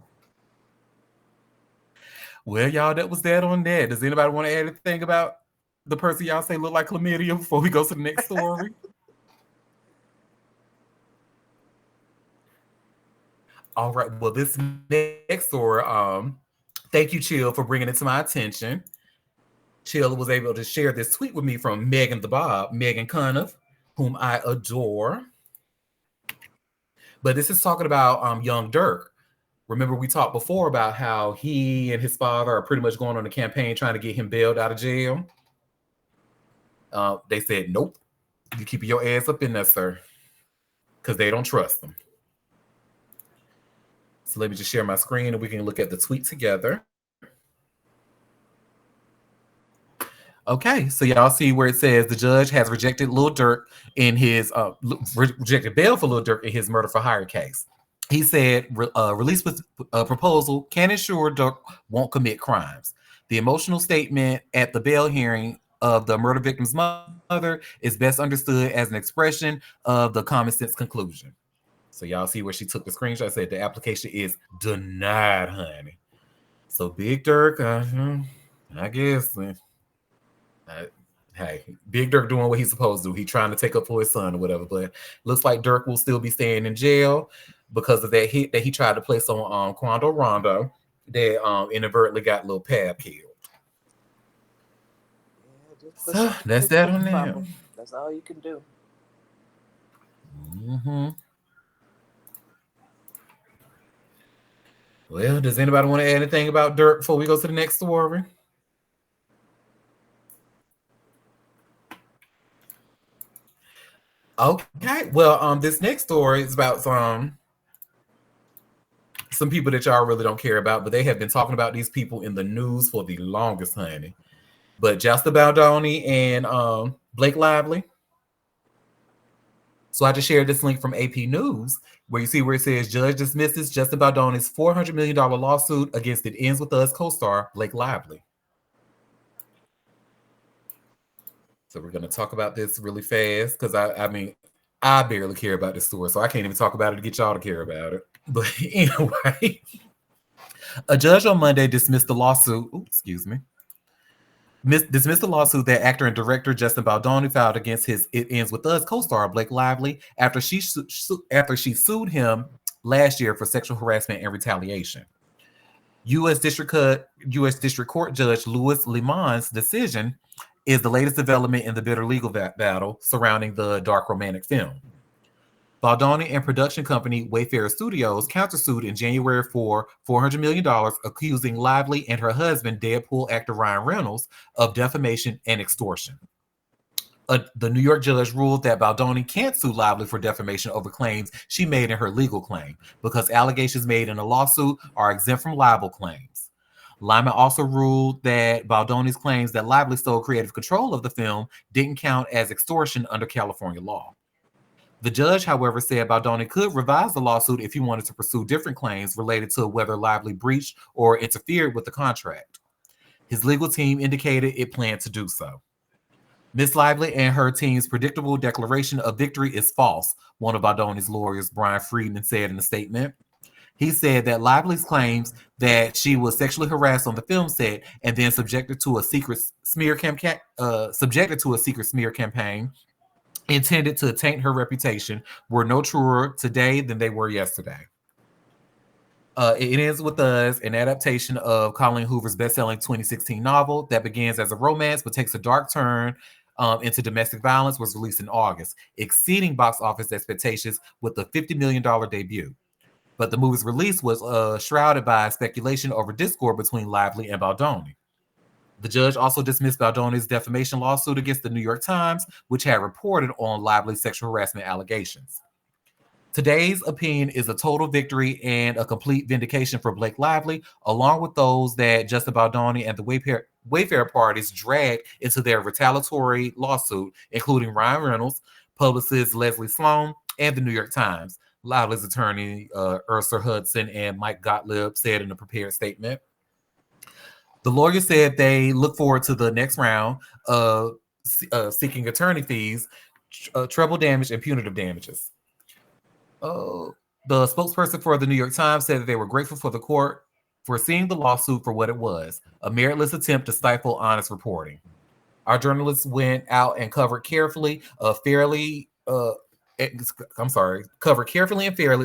Well, y'all, that was that on that. Does anybody want to add anything about the person y'all say look like chlamydia before we go to the next story? All right. Well, this next story, thank you, Chill, for bringing it to my attention. Chill was able to share this tweet with me from Megan the Bob, Megan Cuniff, whom I adore. But this is talking about young Dirk. Remember, we talked before about how he and his father are pretty much going on a campaign trying to get him bailed out of jail. They said, nope, you keep your ass up in there, sir, because they don't trust him. So let me just share my screen and we can look at the tweet together. Okay, so y'all see where it says the judge has rejected Lil Durk in his rejected bail for Lil Durk in his murder for hire case. He said, release with a proposal can ensure Durk won't commit crimes. The emotional statement at the bail hearing of the murder victim's mother is best understood as an expression of the common sense conclusion. So y'all see where she took the screenshot, said the application is denied, honey. So Big Durk, I guess... hey, Big Durk doing what he's supposed to do. He's trying to take up for his son or whatever, but looks like Durk will still be staying in jail because of that hit that he tried to place on Quando Rondo that inadvertently got Lil Pab killed. Yeah, so that's that on that. That's all you can do. Mm-hmm. Well, does anybody want to add anything about Durk before we go to the next story? Okay, well, this next story is about some people that y'all really don't care about, but they have been talking about these people in the news for the longest, honey. But Justin Baldoni and Blake Lively. So I just shared this link from AP News, where you see where it says judge dismisses Justin Baldoni's $400 million lawsuit against It Ends With Us co-star Blake Lively. So we're going to talk about this really fast because I mean, I barely care about this story, so I can't even talk about it to get y'all to care about it. But anyway, a judge on Monday dismissed the lawsuit. Dismissed the lawsuit that actor and director Justin Baldoni filed against his It Ends With Us co-star Blake Lively after she sued him last year for sexual harassment and retaliation. U.S. District Court Judge Louis Lemon's decision is the latest development in the bitter legal battle surrounding the dark romantic film. Baldoni and production company Wayfarer Studios countersued in January for $400 million, accusing Lively and her husband, Deadpool actor Ryan Reynolds, of defamation and extortion. The New York judge ruled that Baldoni can't sue Lively for defamation over claims she made in her legal claim because allegations made in a lawsuit are exempt from libel claims. Lyman also ruled that Baldoni's claims that Lively stole creative control of the film didn't count as extortion under California law. The judge, however, said Baldoni could revise the lawsuit if he wanted to pursue different claims related to whether Lively breached or interfered with the contract. His legal team indicated it planned to do so. Ms. Lively and her team's predictable declaration of victory is false, one of Baldoni's lawyers, Brian Friedman, said in a statement. He said that Lively's claims that she was sexually harassed on the film set and then subjected to a secret smear campaign intended to taint her reputation were no truer today than they were yesterday. It Ends With Us, an adaptation of Colleen Hoover's best-selling 2016 novel that begins as a romance but takes a dark turn into domestic violence was released in August, exceeding box office expectations with a $50 million debut. But the movie's release was shrouded by speculation over discord between Lively and Baldoni. The judge also dismissed Baldoni's defamation lawsuit against the New York Times, which had reported on Lively's sexual harassment allegations. Today's opinion is a total victory and a complete vindication for Blake Lively, along with those that Justin Baldoni and the Wayfair parties dragged into their retaliatory lawsuit, including Ryan Reynolds, publicist Leslie Sloan, and the New York Times. Lively's attorney, Ursula Hudson, and Mike Gottlieb said in a prepared statement. The lawyer said they look forward to the next round of seeking attorney fees, treble damage, and punitive damages. The spokesperson for the New York Times said that they were grateful for the court for seeing the lawsuit for what it was, a meritless attempt to stifle honest reporting. Our journalists went out and covered carefully and fairly a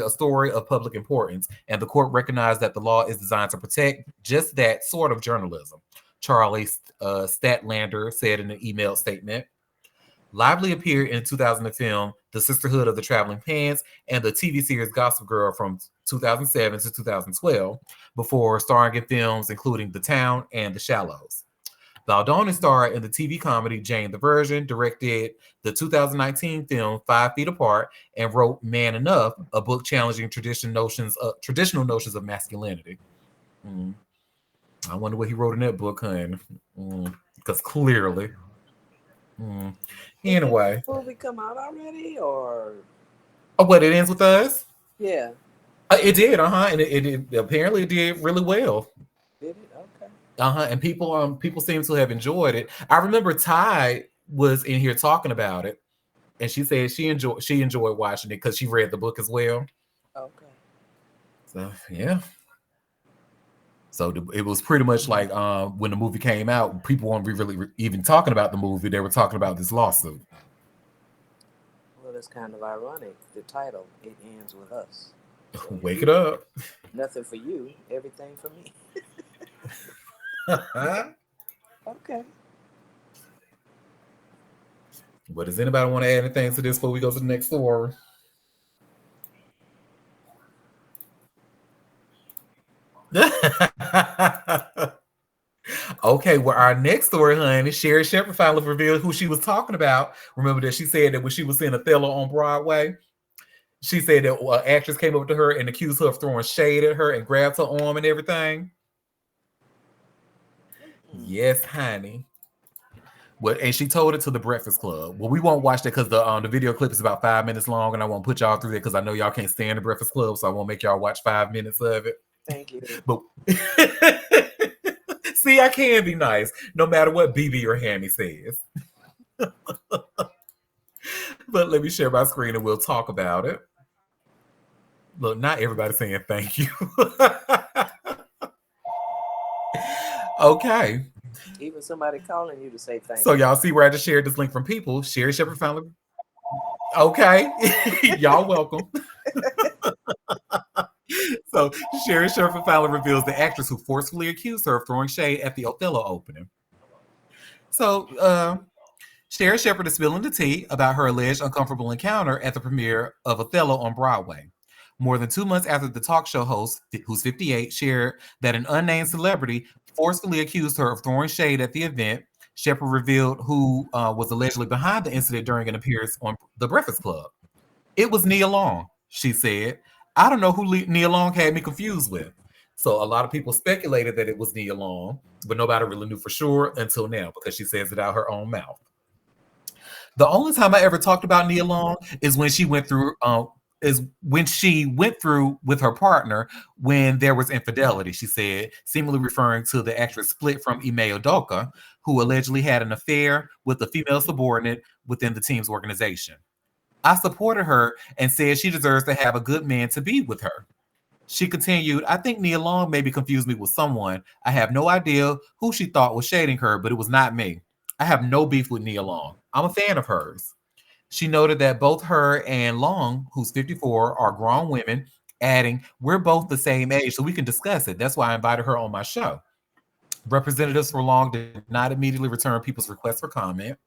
story of public importance, and the court recognized that the law is designed to protect just that sort of journalism, Charlie Statlander said in an emailed statement. Lively appeared in 2000 film The Sisterhood of the Traveling Pants and the TV series Gossip Girl from 2007 to 2012, before starring in films including The Town and The Shallows. Baldoni starred in the TV comedy Jane the Virgin, directed the 2019 film 5 Feet Apart, and wrote Man Enough, a book challenging traditional notions of masculinity. I wonder what he wrote in that book, honey. Because clearly. Anyway. Did the movie come out already, or? Oh, what, it ends with us? Yeah. It did, and it apparently did really well. Did it? Okay. And people seem to have enjoyed it. I remember Ty was in here talking about it, and she said she enjoyed watching it because she read the book as well. Okay. So yeah. So it was pretty much like when the movie came out, people weren't really even talking about the movie. They were talking about this lawsuit. Well, it's kind of ironic. The title, It Ends With Us. So Wake it up. Nothing for you, everything for me. Okay. But does anybody want to add anything to this before we go to the next story? Okay, well, our next story, honey, Sherry Shepherd finally revealed who she was talking about. Remember that she said that when she was seeing Othello on Broadway, she said that an actress came up to her and accused her of throwing shade at her and grabbed her arm and everything. Yes, honey. Well, and she told it to the Breakfast Club. Well, we won't watch that because the video clip is about 5 minutes long, and I won't put y'all through that because I know y'all can't stand the Breakfast Club, so I won't make y'all watch 5 minutes of it. Thank you. But see, I can be nice, no matter what BB or Hammy says. But let me share my screen and we'll talk about it. Look, not everybody's saying thank you. Okay. Even somebody calling you to say thank you. So y'all see where I just shared this link from people. Sherry Shepherd finally. Okay. Y'all welcome. So Sherry Shepherd finally reveals the actress who forcefully accused her of throwing shade at the Othello opening. So Sherry Shepherd is spilling the tea about her alleged uncomfortable encounter at the premiere of Othello on Broadway. More than 2 months after the talk show host, who's 58, shared that an unnamed celebrity forcefully accused her of throwing shade at the event, Shepherd revealed who was allegedly behind the incident during an appearance on The Breakfast Club. It was Nia Long, she said. I don't know who Nia Long had me confused with. So a lot of people speculated that it was Nia Long, but nobody really knew for sure until now because she says it out her own mouth. The only time I ever talked about Nia Long is when she went through with her partner when there was infidelity, she said, seemingly referring to the actress Split from Ime Udoka, who allegedly had an affair with a female subordinate within the team's organization. I supported her and said she deserves to have a good man to be with her. She continued, I think Nia Long maybe confused me with someone. I have no idea who she thought was shading her, but it was not me. I have no beef with Nia Long. I'm a fan of hers. She noted that both her and Long, who's 54, are grown women, adding, we're both the same age, so we can discuss it. That's why I invited her on my show. Representatives for Long did not immediately return people's requests for comment.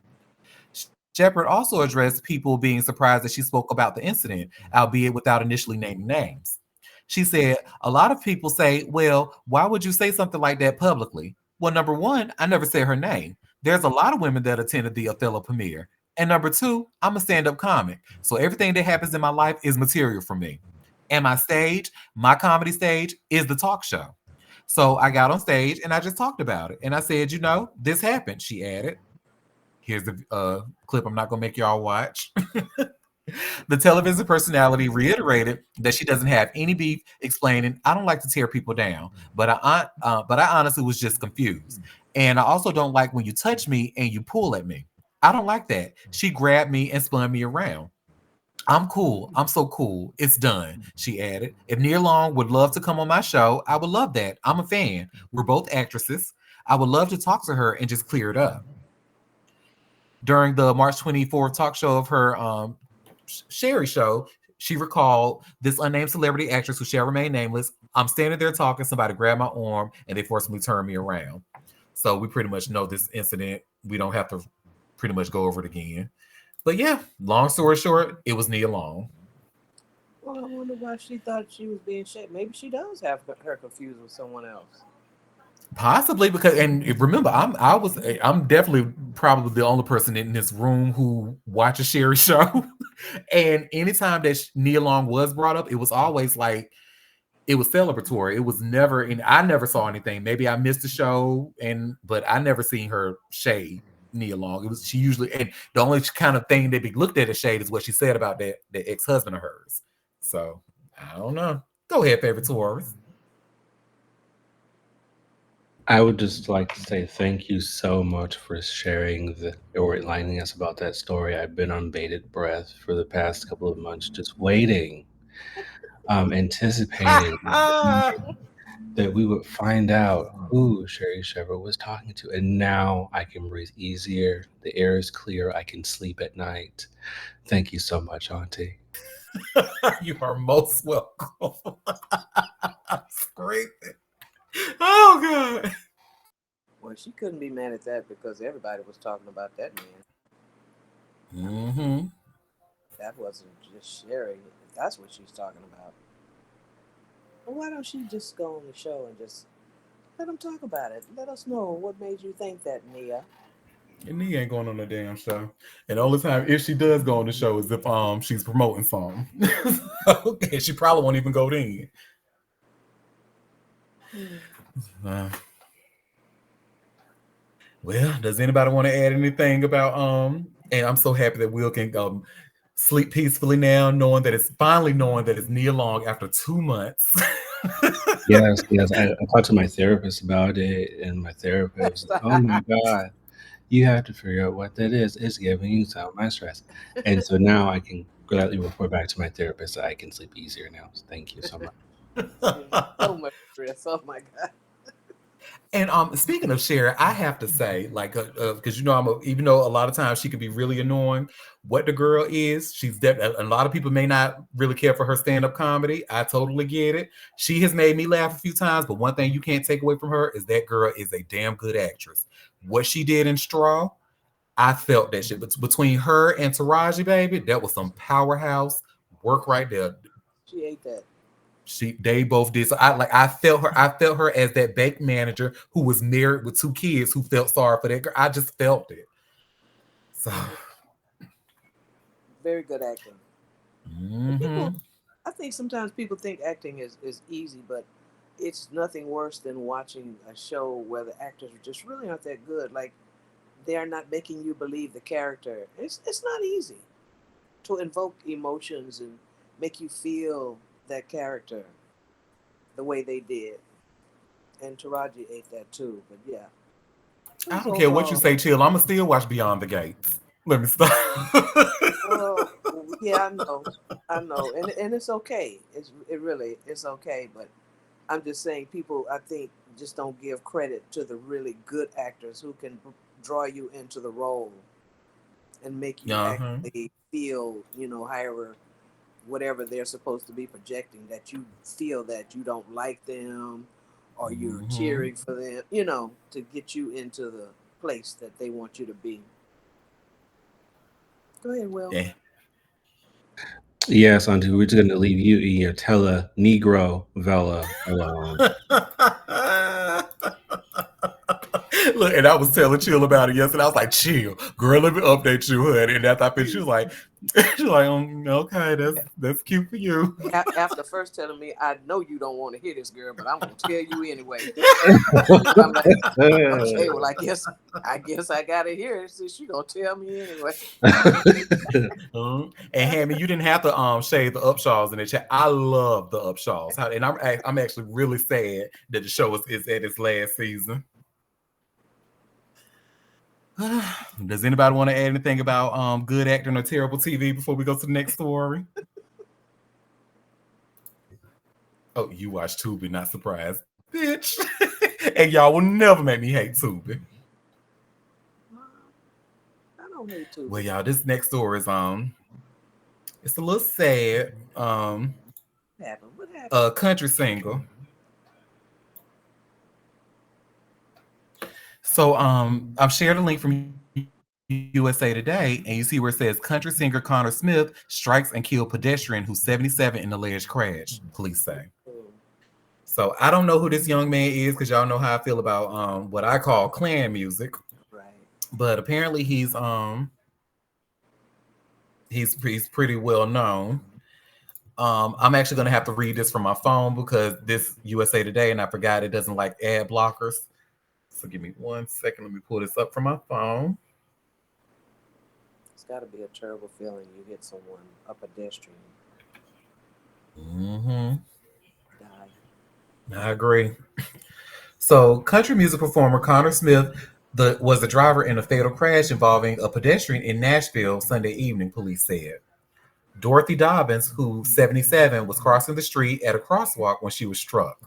Shepard also addressed people being surprised that she spoke about the incident, albeit without initially naming names. She said, a lot of people say, well, why would you say something like that publicly? Well, number one, I never said her name. There's a lot of women that attended the Othello premiere. And number two, I'm a stand up comic. So everything that happens in my life is material for me. And my stage, my comedy stage, is the talk show. So I got on stage and I just talked about it. And I said, this happened, she added. Here's the clip I'm not going to make y'all watch. The television personality reiterated that she doesn't have any beef, explaining, I don't like to tear people down, but I honestly was just confused. And I also don't like when you touch me and you pull at me. I don't like that. She grabbed me and spun me around. I'm cool. I'm so cool. It's done, she added. If Nia Long would love to come on my show, I would love that. I'm a fan. We're both actresses. I would love to talk to her and just clear it up. During the March 24th talk show of her Sherry show, she recalled, this unnamed celebrity actress who shall remain nameless, I'm standing there talking, somebody grabbed my arm and they forcibly turned me around. So we pretty much know this incident. We don't have to pretty much go over it again. But yeah, long story short, it was Nia Long. Well, I wonder why she thought she was being shaped. Maybe she does have her confused with someone else. Possibly because, and remember, I'm definitely probably the only person in this room who watches Sherry show. And anytime that Nia Long was brought up, it was always like it was celebratory. It was never, and I never saw anything. Maybe I missed the show, but I never seen her shade Nia Long. It was she usually, and the only kind of thing that be looked at as shade is what she said about that ex-husband of hers. So I don't know. Go ahead, favorite Taurus. I would just like to say thank you so much for sharing or enlightening us about that story. I've been on bated breath for the past couple of months, just waiting, anticipating that we would find out who Sherry Shepherd was talking to. And now I can breathe easier. The air is clear. I can sleep at night. Thank you so much, Auntie. You are most welcome. I'm screaming. Oh god. Well, she couldn't be mad at that because everybody was talking about that man. Mm-hmm. That wasn't just Sherry. If that's what she's talking about. Well, why don't she just go on the show and just let them talk about it? Let us know what made you think that, Nia. And he ain't going on the damn show. And the only time if she does go on the show is if she's promoting something. Okay, she probably won't even go then. Uh, well, does anybody want to add anything about and I'm so happy that Will can sleep peacefully now, knowing that it's Nia Long after 2 months. Yes, yes. I talked to my therapist about it, and my therapist was like, "Oh my God, you have to figure out what that is. It's giving you so much stress." And so now I can gladly report back to my therapist that I can sleep easier now. So thank you so much. So much stress. Oh my God. And speaking of Cher, I have to say, like, because even though a lot of times she can be really annoying, what the girl is, a lot of people may not really care for her stand-up comedy. I totally get it. She has made me laugh a few times, but one thing you can't take away from her is that girl is a damn good actress. What she did in Straw, I felt that shit. But between her and Taraji, baby, that was some powerhouse work right there. She ate that. They both did. So I felt her as that bank manager who was married with 2 kids who felt sorry for that girl. I just felt it. So Very good acting. And mm-hmm. people, I think sometimes people think acting is easy, but it's nothing worse than watching a show where the actors just really aren't that good. Like they are not making you believe the character. It's not easy to invoke emotions and make you feel that character the way they did. And Taraji ate that too. But yeah, it I was don't care what you overall. say, Chill. I'ma still watch Beyond the Gates. Let me stop. Well, yeah, I know, and it's okay. It really it's okay. But I'm just saying, people I think just don't give credit to the really good actors who can draw you into the role and make you Uh-huh. actually feel, however, whatever they're supposed to be projecting, that you feel that you don't like them or you're Mm-hmm. cheering for them, to get you into the place that they want you to be. Go ahead, Will. Yeah. Yes, Auntie, we're just going to leave you and your Tele Negro Vela alone. Look, and I was telling Chill about it yesterday. I was like, "Chill, girl, let me update you, honey." And after I finished, she was like, okay, that's cute for you." After first telling me, I know you don't want to hear this, girl, but I'm gonna tell you anyway. I'm like, okay, well, I guess I gotta hear it since you gonna tell me anyway. And Hammy, you didn't have to shade the Upshaws in the chat. I love the Upshaws, and I'm actually really sad that the show is at its last season. Does anybody want to add anything about good acting or terrible TV before we go to the next story? Oh, you watch Tubi, not surprised, bitch. And y'all will never make me hate Tubi. I don't hate Tubi. Well, y'all, this next story is it's a little sad. What happened? A country singer. So I've shared a link from USA Today, and you see where it says country singer Connor Smith strikes and killed pedestrian who's 77 in alleged crash, police say. So I don't know who this young man is, because y'all know how I feel about what I call Klan music. Right. But apparently he's pretty well known. I'm actually gonna have to read this from my phone because this USA Today, and I forgot it doesn't like ad blockers. So give me 1 second. Let me pull this up from my phone. It's got to be a terrible feeling. You hit someone, a pedestrian. Mm-hmm. Die. I agree. So, country music performer Connor Smith was the driver in a fatal crash involving a pedestrian in Nashville Sunday evening, police said. Dorothy Dobbins, who's 77, was crossing the street at a crosswalk when she was struck.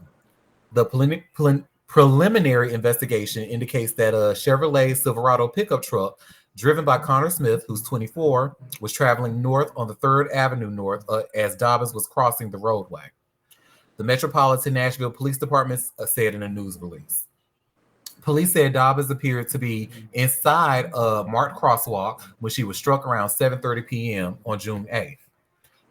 The preliminary investigation indicates that a Chevrolet Silverado pickup truck driven by Connor Smith, who's 24, was traveling north on the 3rd Avenue North as Dobbins was crossing the roadway. The Metropolitan Nashville Police Department said in a news release. Police said Dobbins appeared to be inside a marked crosswalk when she was struck around 7:30 p.m. on June 8th.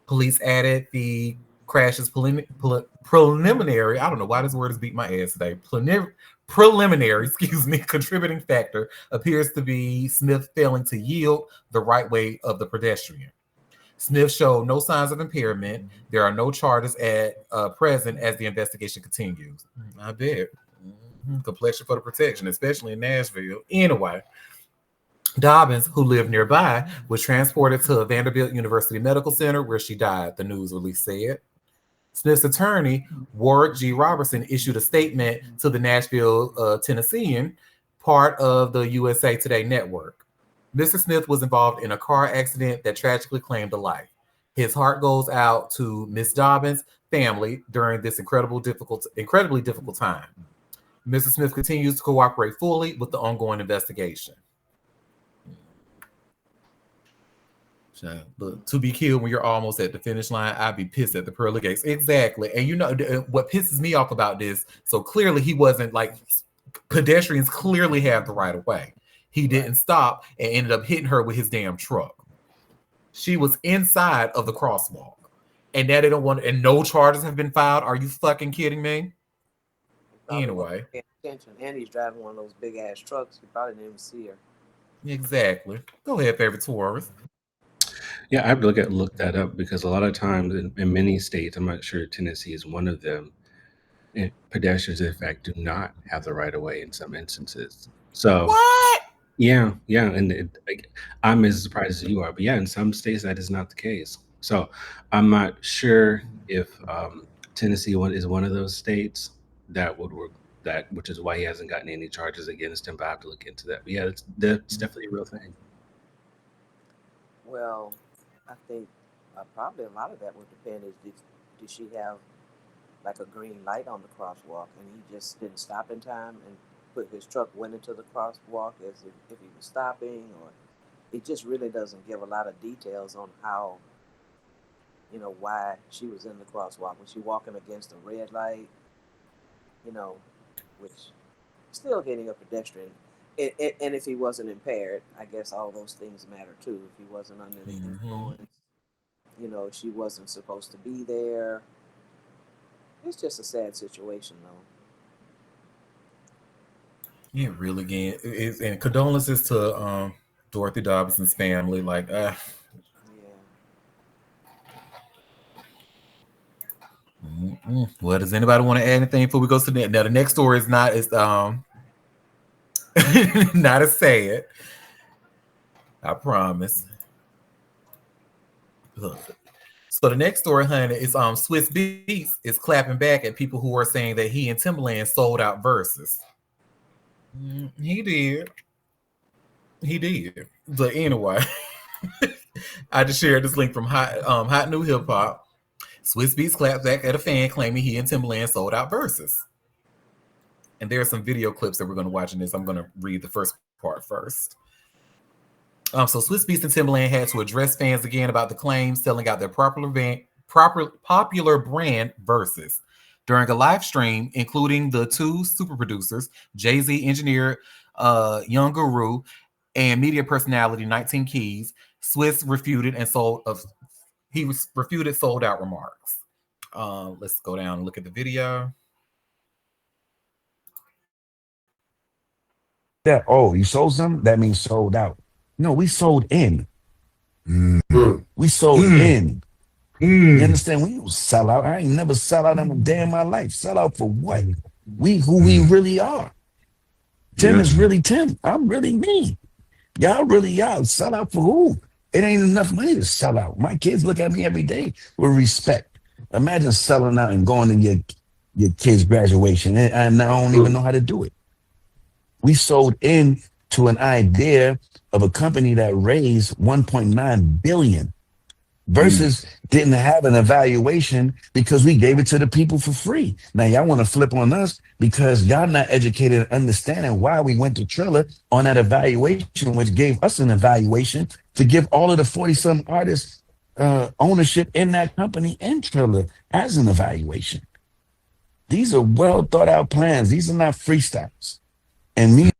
Police added the crash's preliminary, I don't know why this word is beating my ass today, preliminary, contributing factor appears to be Smith failing to yield the right way of the pedestrian. Smith showed no signs of impairment. There are no charges at present as the investigation continues. I bet. Complexion for the protection, especially in Nashville. Anyway, Dobbins, who lived nearby, was transported to Vanderbilt University Medical Center where she died, the news release said. Smith's attorney, Ward G. Robertson, issued a statement to the Nashville Tennessean, part of the USA Today network. Mr. Smith was involved in a car accident that tragically claimed a life. His heart goes out to Miss Dobbins' family during this incredibly difficult time. Mr. Smith continues to cooperate fully with the ongoing investigation. Look, to be killed when you're almost at the finish line, I'd be pissed at the pearly gates. Exactly. And you know what pisses me off about this? So clearly he wasn't like, pedestrians clearly have the right of way. He didn't stop and ended up hitting her with his damn truck. She was inside of the crosswalk. And now they don't want, and no charges have been filed. Are you fucking kidding me? Anyway. Attention. And he's driving one of those big ass trucks. He probably didn't even see her. Exactly. Go ahead, favorite tourist. Yeah, I have to look that up because a lot of times in many states, I'm not sure Tennessee is one of them, pedestrians in fact do not have the right of way in some instances. So what? Yeah, and I'm as surprised as you are, but yeah, in some states that is not the case. So I'm not sure if Tennessee is one of those states that would work that, which is why he hasn't gotten any charges against him. But I have to look into that. But yeah, that's definitely a real thing. Well, I think probably a lot of that would depend. Did she have like a green light on the crosswalk and he just didn't stop in time and his truck went into the crosswalk as if he was stopping, or it just really doesn't give a lot of details on how, why she was in the crosswalk. Was she walking against a red light, which still hitting a pedestrian? And if he wasn't impaired, I guess all those things matter too. If he wasn't under the Hmm. influence, she wasn't supposed to be there. It's just a sad situation, though. Yeah, really. Again, and condolences to Dorothy Dobson's family. Like, Yeah. well, does anybody want to add anything before we go to the now? The next story is not as not as sad. I promise. Look. So the next story, honey, is Swiss Beats is clapping back at people who are saying that he and Timbaland sold out verses. He did. He did. But anyway, I just shared this link from Hot New Hip Hop. Swiss Beats clapped back at a fan claiming he and Timbaland sold out verses. And there are some video clips that we're going to watch in this. I'm going to read the first part first. So Swiss Beats and Timbaland had to address fans again about the claims selling out their popular brand Versus. During a live stream, including the two super producers, Jay-Z engineer Young Guru and media personality 19 Keys, Swiss refuted and refuted sold out remarks. Let's go down and look at the video. That, oh, you sold some? That means sold out. No, we sold in. We sold in. You understand? We don't sell out. I ain't never sell out in a day in my life. Sell out for what? Who we really are. Tim is really Tim. I'm really me. Y'all really y'all. Sell out for who? It ain't enough money to sell out. My kids look at me every day with respect. Imagine selling out and going to your kid's graduation, and I don't even know how to do it. We sold in to an idea of a company that raised 1.9 billion. Versus didn't have an evaluation because we gave it to the people for free. Now y'all want to flip on us because y'all not educated and understanding why we went to Triller on that evaluation, which gave us an evaluation to give all of the 40-some artists ownership in that company and Triller as an evaluation. These are well thought out plans. These are not freestyles. And me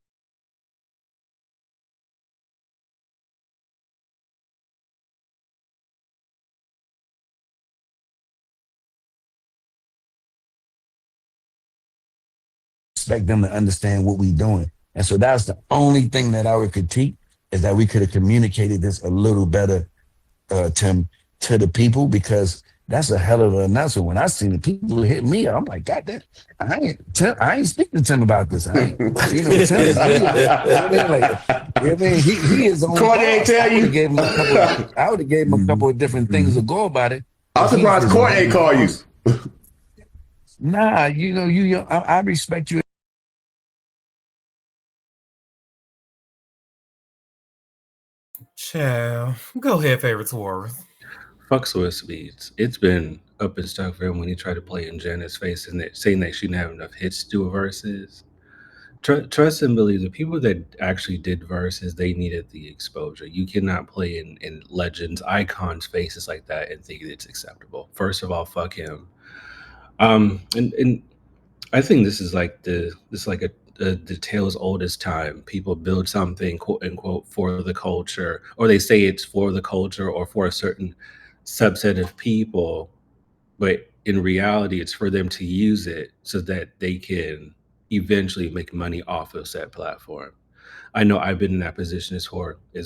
expect them to understand what we're doing. And so that's the only thing that I would critique is that we could have communicated this a little better, Tim, to the people, because that's a hell of an announcement. When I seen the people hit me, I'm like, God damn, I ain't speaking to Tim about this. I ain't, Tim is me. He is on. Courtney ain't tell you. I would have gave him a couple of different things to go about it. I'm surprised Courtney ain't call you. Nah, I respect you. Child. Go ahead, favorite Taurus. Fuck Swiss Beats. It's been up and stuck for him when he tried to play in Janet's face and saying that she didn't have enough hits to do a verses. Trust and believe the people that actually did verses, they needed the exposure. You cannot play in legends, icons' faces like that and think it's acceptable. First of all, fuck him. And I think this is like the tale's oldest time. People build something, quote unquote, for the culture, or they say it's for the culture or for a certain subset of people, but in reality, it's for them to use it so that they can eventually make money off of said platform. I know I've been in that position as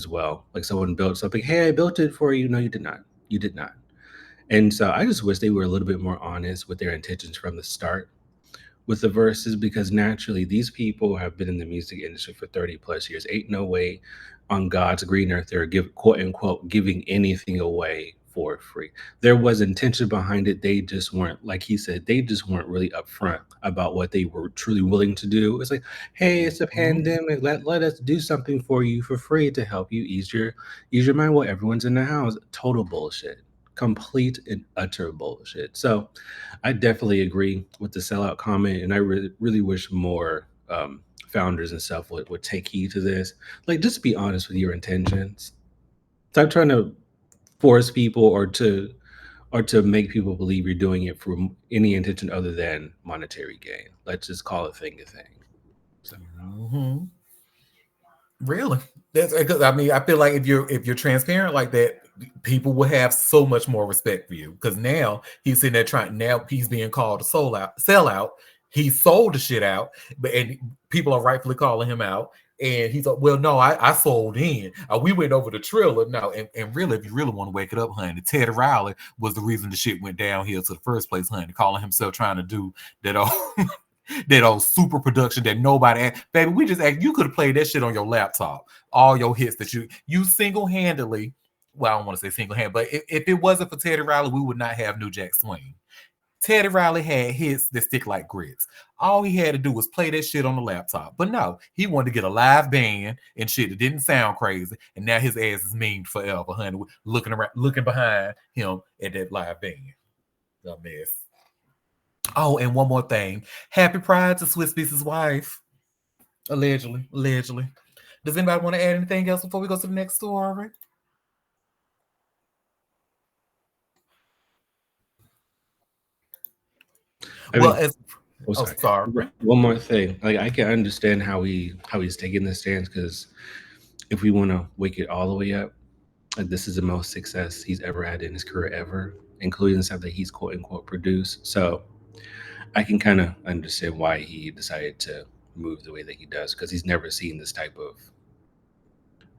well. Like someone built something, hey, I built it for you. No, you did not. You did not. And so I just wish they were a little bit more honest with their intentions from the start with the verses, because naturally these people have been in the music industry for 30 plus years. Ain't no way on God's green earth they're quote unquote giving anything away for free. There was intention behind it. They just weren't, like he said, they just weren't really upfront about what they were truly willing to do. It's like, hey, it's a pandemic. Let us do something for you for free to help you ease your mind while everyone's in the house. Total bullshit. Complete and utter bullshit. So I definitely agree with the sellout comment, and I really wish more founders and stuff would take heed to this. Like, just be honest with your intentions. Stop trying to force people or to make people believe you're doing it for any intention other than monetary gain. Let's just call a thing a thing. So. Really? That's because I mean I feel like if you're transparent like that, people will have so much more respect for you. Because now he's sitting there trying. Now he's being called a sell out. He sold the shit out, but and people are rightfully calling him out. And he's like, well, no, I sold in. We went over the trailer. No, and really, if you really want to wake it up, honey, Teddy Riley was the reason the shit went downhill to the first place, honey. Calling himself trying to do that all that old super production that nobody baby, we just act you could have played that shit on your laptop. All your hits that you single-handedly, well, I don't want to say single-handed, but if it wasn't for Teddy Riley, we would not have New Jack Swing. Teddy Riley had hits that stick like grits. All he had to do was play that shit on the laptop. But no, he wanted to get a live band and shit that didn't sound crazy. And now his ass is memed forever, honey. Looking around, looking behind him at that live band. A mess. Oh, and one more thing. Happy Pride to Swiss Beast's wife. Allegedly. Does anybody want to add anything else before we go to the next story? Sorry. One more thing. Like I can understand how he's taking this stance, because if we want to wake it all the way up, like this is the most success he's ever had in his career ever, including the stuff that he's quote unquote produced. So I can kind of understand why he decided to move the way that he does, because he's never seen this type of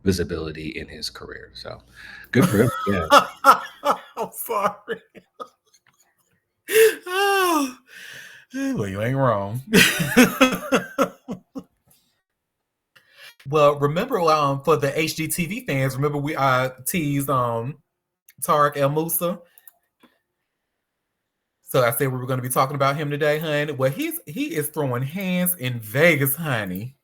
visibility in his career. So good for him. Yeah. I'm sorry. Oh, well, you ain't wrong. Well, remember for the HGTV fans, remember we teased Tariq El Moussa. So I said we were going to be talking about him today, honey. Well, he is throwing hands in Vegas, honey.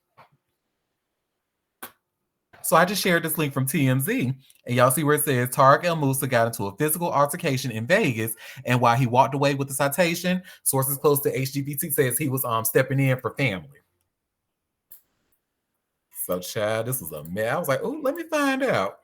So I just shared this link from TMZ, and y'all see where it says Tariq El Moussa got into a physical altercation in Vegas, and while he walked away with the citation, sources close to HGBT says he was stepping in for family. So, child, this is a mess. I was like, oh, let me find out.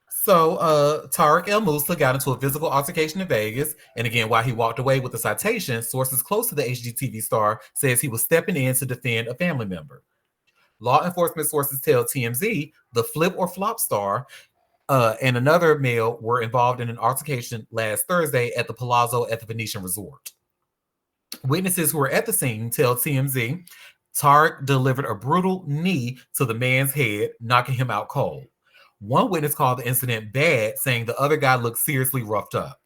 So, Tariq El Moussa got into a physical altercation in Vegas, and again, while he walked away with the citation, sources close to the HGTV star says he was stepping in to defend a family member. Law enforcement sources tell TMZ the flip or flop star and another male were involved in an altercation last Thursday at the Palazzo at the Venetian Resort. Witnesses who were at the scene tell TMZ Tariq delivered a brutal knee to the man's head, knocking him out cold. One witness called the incident bad, saying the other guy looked seriously roughed up.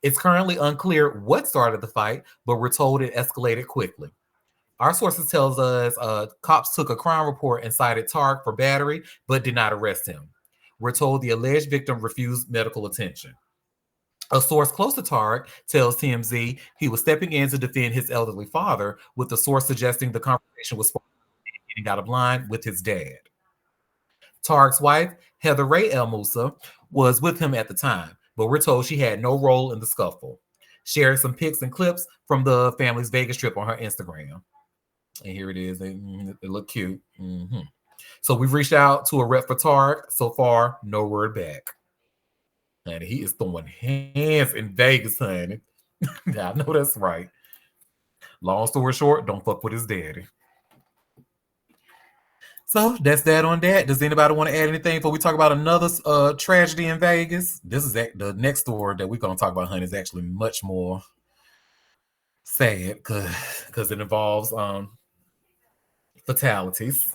It's currently unclear what started the fight, but we're told it escalated quickly. Our sources tells us cops took a crime report and cited Tariq for battery, but did not arrest him. We're told the alleged victim refused medical attention. A source close to Tariq tells TMZ he was stepping in to defend his elderly father, with the source suggesting the conversation was getting out of line with his dad. Tariq's wife, Heather Ray El Moussa, was with him at the time, but we're told she had no role in the scuffle. Sharing some pics and clips from the family's Vegas trip on her Instagram. And here it is. They look cute. Mm-hmm. So we've reached out to a rep for Tariq. So far, no word back. And he is throwing hands in Vegas, honey. I know that's right. Long story short, don't fuck with his daddy. So that's that on that. Does anybody want to add anything before we talk about another tragedy in Vegas? This is the next story that we're going to talk about, honey, is actually much more sad because it involves fatalities.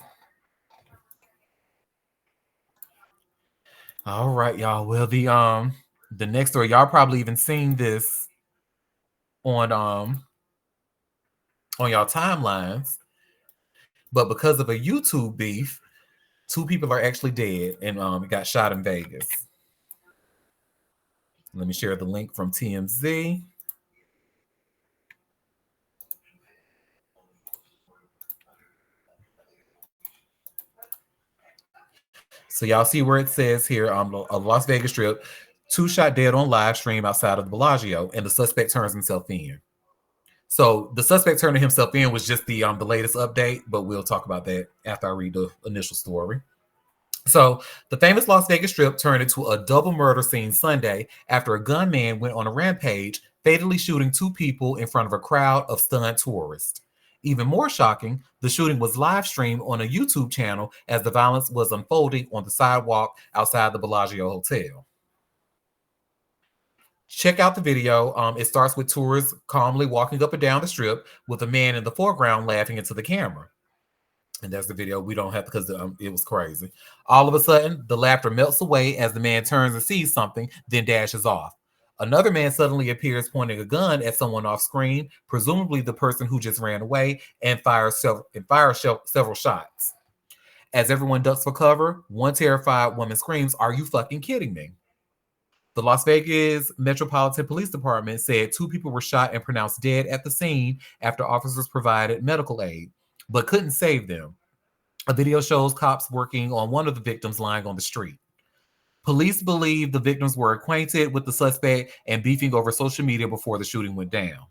All right, y'all. Well, the next story, y'all probably even seen this on y'all timelines, but because of a YouTube beef, 2 people are actually dead and got shot in Vegas. Let me share the link from TMZ. So y'all see where it says here, a Las Vegas Strip, 2 shot dead on live stream outside of the Bellagio, and the suspect turns himself in. So the suspect turning himself in was just the latest update, but we'll talk about that after I read the initial story. So the famous Las Vegas Strip turned into a double murder scene Sunday after a gunman went on a rampage, fatally shooting 2 people in front of a crowd of stunned tourists. Even more shocking, the shooting was live streamed on a YouTube channel as the violence was unfolding on the sidewalk outside the Bellagio Hotel. Check out the video. It starts with tourists calmly walking up and down the strip with a man in the foreground laughing into the camera. And there's the video. We don't have because it was crazy. All of a sudden, the laughter melts away as the man turns and sees something, then dashes off. Another man suddenly appears pointing a gun at someone off screen, presumably the person who just ran away, and fires several shots. As everyone ducks for cover, one terrified woman screams, "Are you fucking kidding me?" The Las Vegas Metropolitan Police Department said 2 people were shot and pronounced dead at the scene after officers provided medical aid, but couldn't save them. A video shows cops working on one of the victims lying on the street. Police believe the victims were acquainted with the suspect and beefing over social media before the shooting went down.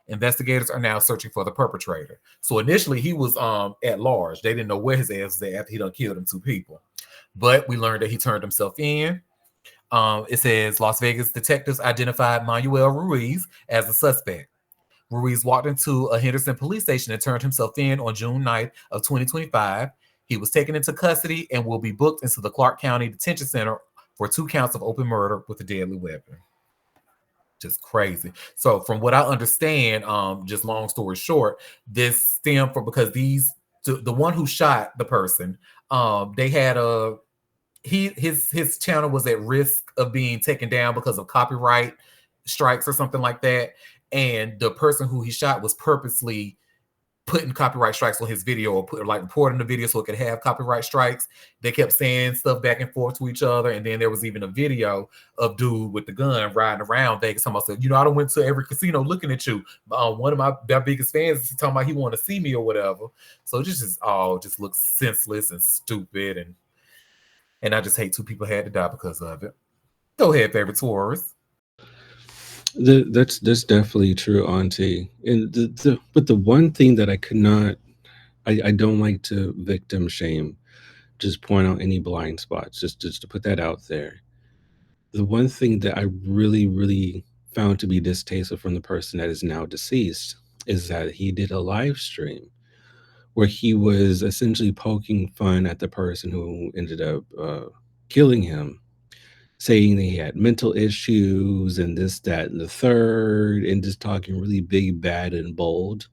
Investigators are now searching for the perpetrator. So initially he was at large. They didn't know where his ass was at after he done killed them 2 people. But we learned that he turned himself in. It says Las Vegas detectives identified Manuel Ruiz as the suspect. Ruiz walked into a Henderson police station and turned himself in on June 9th of 2025. He was taken into custody and will be booked into the Clark County Detention Center for 2 counts of open murder with a deadly weapon. Just crazy. So from what I understand, just long story short, this stemmed from because the one who shot the person, they had his channel was at risk of being taken down because of copyright strikes or something like that. And the person who he shot was purposely putting copyright strikes on his video or reporting the video so it could have copyright strikes. They kept saying stuff back and forth to each other. And then there was even a video of dude with the gun riding around Vegas. Somebody said, I don't went to every casino looking at you. One of my biggest fans is talking about he want to see me or whatever. So it just looks senseless and stupid. And I just hate 2 people had to die because of it. Go ahead, favorite tourist. That's definitely true, Auntie. And but the one thing that I don't like to victim shame, just point out any blind spots, just to put that out there. The one thing that I really, really found to be distasteful from the person that is now deceased is that he did a live stream where he was essentially poking fun at the person who ended up killing him, saying that he had mental issues and this, that, and the third, and just talking really big, bad, and bold.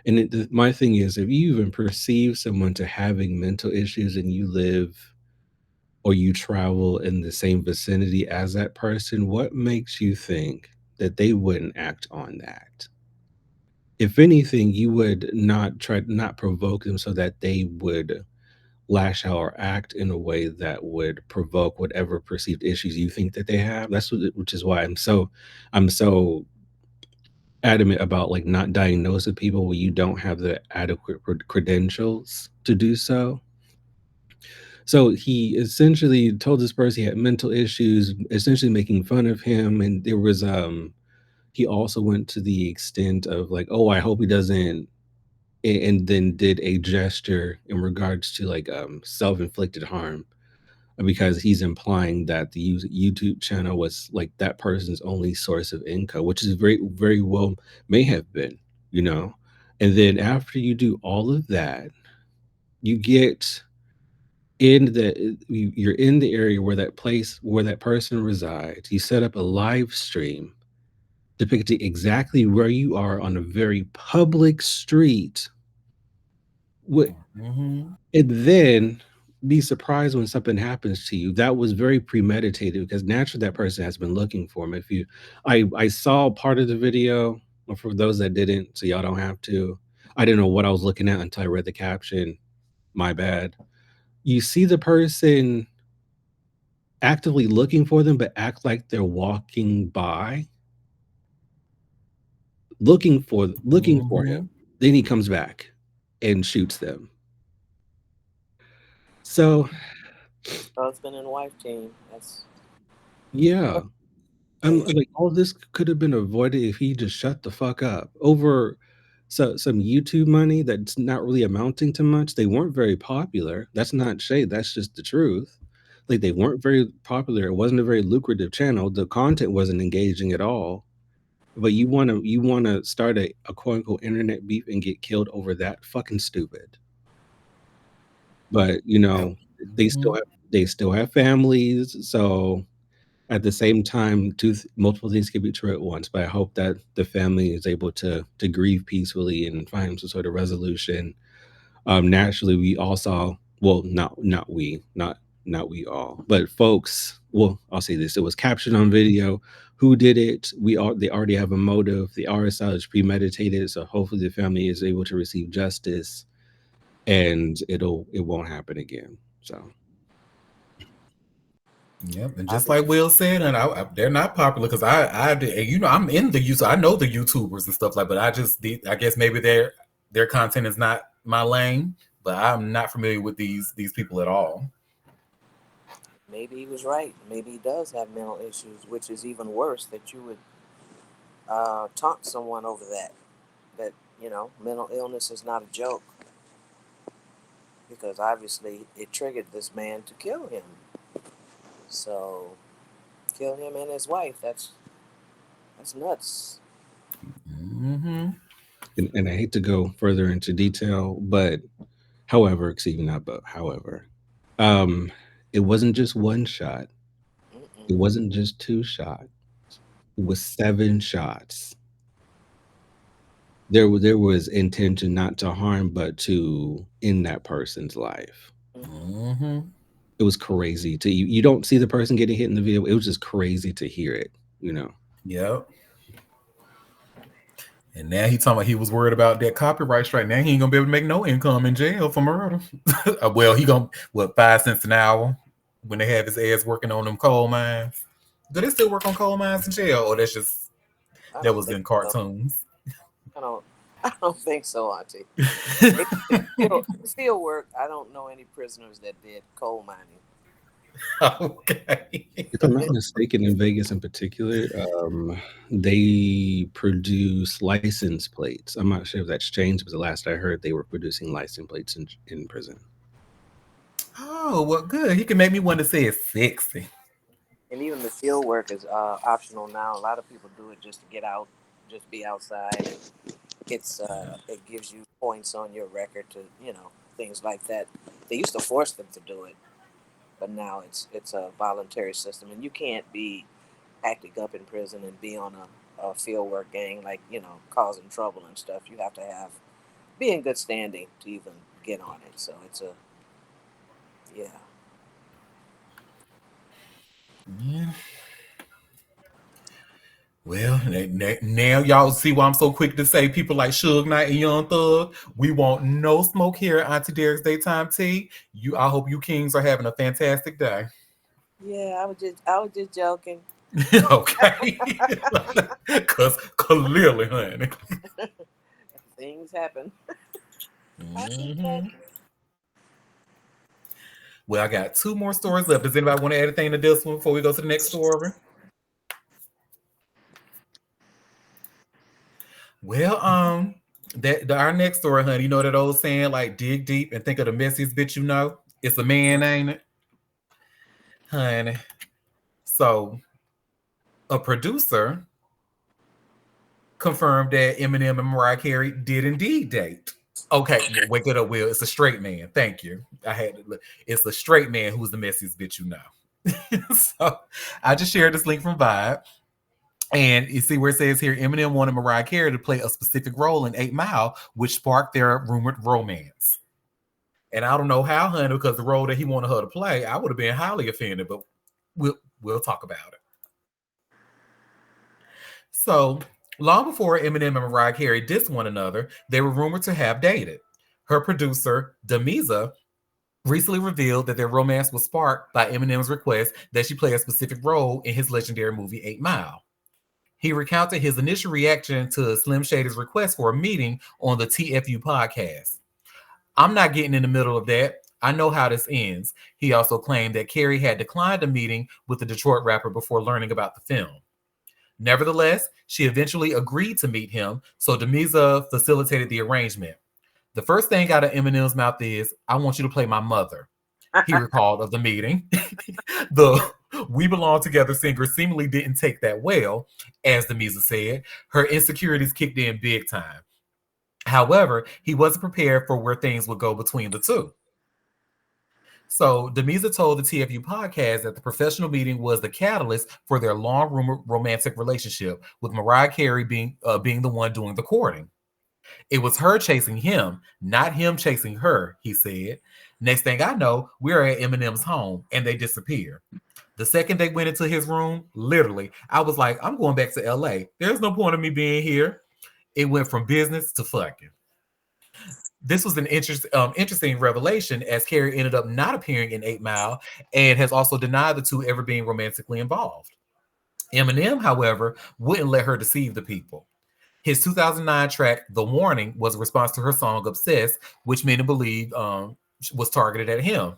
And my thing is, if you even perceive someone to having mental issues and you live or you travel in the same vicinity as that person, what makes you think that they wouldn't act on that? If anything, you would not provoke them so that they would lash out or act in a way that would provoke whatever perceived issues you think that they have. Which is why I'm so adamant about like not diagnosing people where you don't have the adequate credentials to do so. So he essentially told this person he had mental issues, essentially making fun of him, and there was he also went to the extent of like, oh, I hope he doesn't, and then did a gesture in regards to like self-inflicted harm because he's implying that the YouTube channel was like that person's only source of income, which is very, very well may have been, you know. And then after you do all of that, you get you're in the area where that person resides. You set up a live stream depicting exactly where you are on a very public street. And then be surprised when something happens to you. That was very premeditated because naturally that person has been looking for him. I saw part of the video, or for those that didn't, so y'all don't have to. I didn't know what I was looking at until I read the caption. My bad. You see the person actively looking for them, but act like they're walking by, looking for him. Then he comes back and shoots them. So Husband and wife team. That's yeah. I'm like, all this could have been avoided if he just shut the fuck up over some YouTube money that's not really amounting to much. They weren't very popular. That's not shade. That's just the truth. Like they weren't very popular. It wasn't a very lucrative channel. The content wasn't engaging at all. But you wanna start a quote unquote internet beef and get killed over that? Fucking stupid. But Yep. they still Mhm. have families. So at the same time, multiple things can be true at once. But I hope that the family is able to grieve peacefully and find some sort of resolution. Naturally, we all saw. Well, not we all, but folks. Well, I'll say this: it was captured on video. Who did it? They already have a motive. The art style is premeditated. So hopefully, the family is able to receive justice, and it won't happen again. So Yep, and I just be, like Will said, and they're not popular because and I'm in the YouTube, I know the YouTubers and stuff like, but I guess maybe their content is not my lane, but I'm not familiar with these people at all. maybe he was right. Maybe he does have mental issues, which is even worse. That you would taunt someone over that. That mental illness is not a joke, because obviously it triggered this man to kill him. So kill him and his wife. That's nuts. Mm-hmm. and I hate to go further into detail, but however, excuse me, not but however, um, it wasn't just one shot. It Mm-mm. wasn't just two shots. It was 7 shots. There was intention not to harm, but to end that person's life. Mm-hmm. It was crazy to you. You don't see the person getting hit in the video. It was just crazy to hear it. You know. Yep. And now he talking about he was worried about that copyright strike. Now he ain't gonna be able to make no income in jail for murder. Well, he gonna 5 cents an hour when they have his ass working on them coal mines. Do they still work on coal mines in jail, or I that don't was think in so. cartoons? I don't. I don't think so, Auntie. It's still work. I don't know any prisoners that did coal mining. Okay. If I'm not mistaken, in Vegas in particular, they produce license plates. I'm not sure if that's changed, but the last I heard, they were producing license plates in prison. Oh well, good. He can make me want to say it's sexy. And even the field work is optional now. A lot of people do it just to get out, just be outside, and it gives you points on your record to things like that. They used to force them to do it, but now it's a voluntary system, and you can't be acting up in prison and be on a field work gang, like causing trouble and stuff. You have to be in good standing to even get on it. So it's a yeah. Yeah. Well, now y'all see why I'm so quick to say people like Suge Knight and Young Thug. We want no smoke here at Auntie Derek's Daytime Tea. I hope you kings are having a fantastic day. Yeah, I was just joking. Okay. Because clearly, honey. Things happen. I keep Hmm. joking. Well, I got two more stories left. Does anybody want to add anything to this one before we go to the next story? Well, our next story, honey. You know that old saying, like, dig deep and think of the messiest bitch you know. It's a man, ain't it, honey? So, a producer confirmed that Eminem and Mariah Carey did indeed date. Okay, wake it up, Will. It's a straight man. Thank you. It's a straight man who's the messiest bitch you know. So, I just shared this link from Vibe. And you see where it says here, Eminem wanted Mariah Carey to play a specific role in 8 Mile, which sparked their rumored romance. And I don't know how, honey, because the role that he wanted her to play, I would have been highly offended, but we'll talk about it. So, long before Eminem and Mariah Carey dissed one another, they were rumored to have dated. Her producer, Demiza, recently revealed that their romance was sparked by Eminem's request that she play a specific role in his legendary movie 8 Mile. He recounted his initial reaction to Slim Shady's request for a meeting on the TFU podcast. I'm not getting in the middle of that. I know how this ends. He also claimed that Carey had declined a meeting with the Detroit rapper before learning about the film. Nevertheless, she eventually agreed to meet him, so Demiza facilitated the arrangement. The first thing out of Eminem's mouth is, I want you to play my mother. he recalled of the meeting. The We Belong Together singer seemingly didn't take that well, as Demise said. Her insecurities kicked in big time. However, he wasn't prepared for where things would go between the two. So Demisa told the TFU podcast that the professional meeting was the catalyst for their long rumored romantic relationship, with Mariah Carey being the one doing the courting. It was her chasing him, not him chasing her, he said. Next thing I know, we're at Eminem's home and they disappear. The second they went into his room, literally, I was like, I'm going back to LA. There's no point of me being here. It went from business to fucking. This was an interesting revelation, as Carey ended up not appearing in 8 Mile and has also denied the two ever being romantically involved. Eminem, however, wouldn't let her deceive the people. His 2009 track, The Warning, was a response to her song Obsessed, which many believe was targeted at him.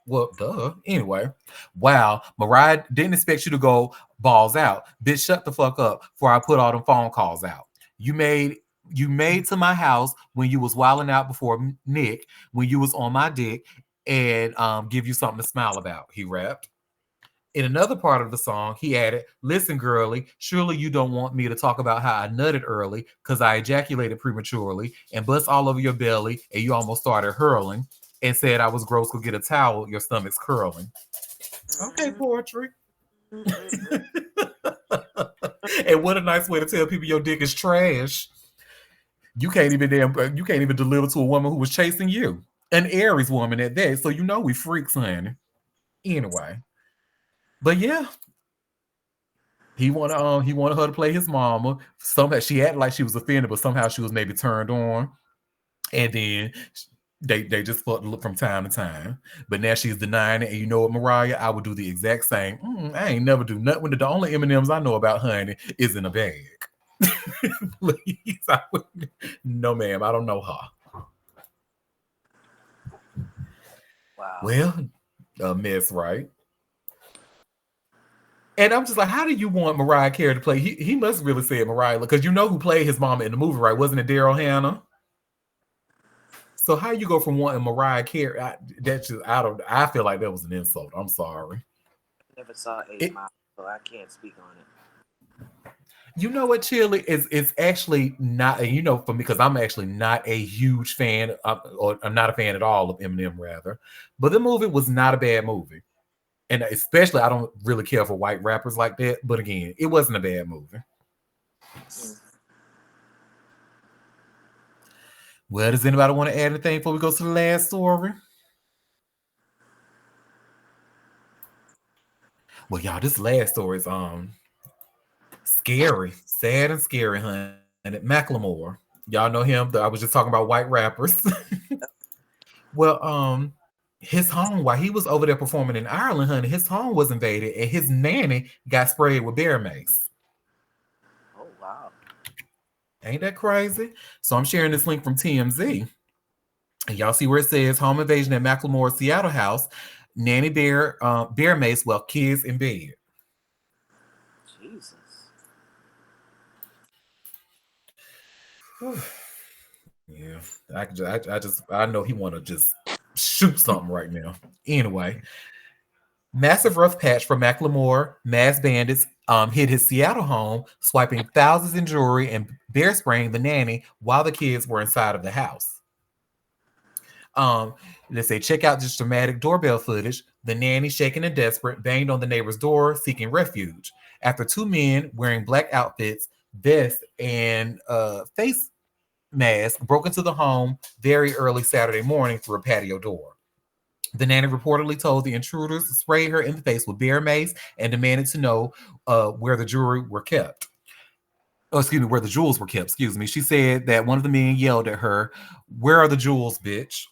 Well, duh. Anyway, wow, Mariah didn't expect you to go balls out. Bitch, shut the fuck up before I put all them phone calls out. You made to my house when you was wilding out before Nick, when you was on my dick, and give you something to smile about, he rapped. In another part of the song, he added, listen, girly, surely you don't want me to talk about how I nutted early because I ejaculated prematurely and bust all over your belly and you almost started hurling and said I was gross, go get a towel, your stomach's curling. Okay, poetry. And what a nice way to tell people your dick is trash. You can't even deliver to a woman who was chasing you. An Aries woman at that. So you know we freaks, honey. Anyway. But yeah, he wanted her to play his mama. Somehow she acted like she was offended, but somehow she was maybe turned on. And then they just fucked from time to time. But now she's denying it. And you know what, Mariah? I would do the exact same. I ain't never do nothing. When the only M&Ms I know about, honey, is in a bag. Please, no, ma'am, I don't know her. Wow. Well, a mess, right? And I'm just like, how do you want Mariah Carey to play? He must really say Mariah, because you know who played his mama in the movie, right? Wasn't it Daryl Hannah? So how you go from wanting Mariah Carey? I feel like that was an insult. I'm sorry. I never saw 8 Mile, so I can't speak on it. You know what, Chili? It's actually not, you know, for me, because I'm actually not a huge fan, or I'm not a fan at all of Eminem, rather. But the movie was not a bad movie. And especially, I don't really care for white rappers like that. But again, it wasn't a bad movie. Well, does anybody want to add anything before we go to the last story? Well, y'all, this last story is scary, sad and scary, honey. And Macklemore, y'all know him. I was just talking about white rappers. Well, his home, while he was over there performing in Ireland, honey, his home was invaded and his nanny got sprayed with bear mace. Oh, wow. Ain't that crazy? So I'm sharing this link from TMZ. And y'all see where it says home invasion at Macklemore's Seattle house. Nanny bear mace while kids in bed. Jesus. Yeah, I know he want to just shoot something right now. Anyway, massive rough patch for Macklemore. Mass bandits hit his Seattle home, swiping thousands in jewelry and bear spraying the nanny while the kids were inside of the house. They say, check out this dramatic doorbell footage. The nanny, shaken and desperate, banged on the neighbor's door, seeking refuge. After two men wearing black outfits, vests, and face masks broke into the home very early Saturday morning through a patio door. The nanny reportedly told the intruders to spray her in the face with bear mace and demanded to know where the jewelry were kept. Where the jewels were kept, She said that one of the men yelled at her, "Where are the jewels, bitch?"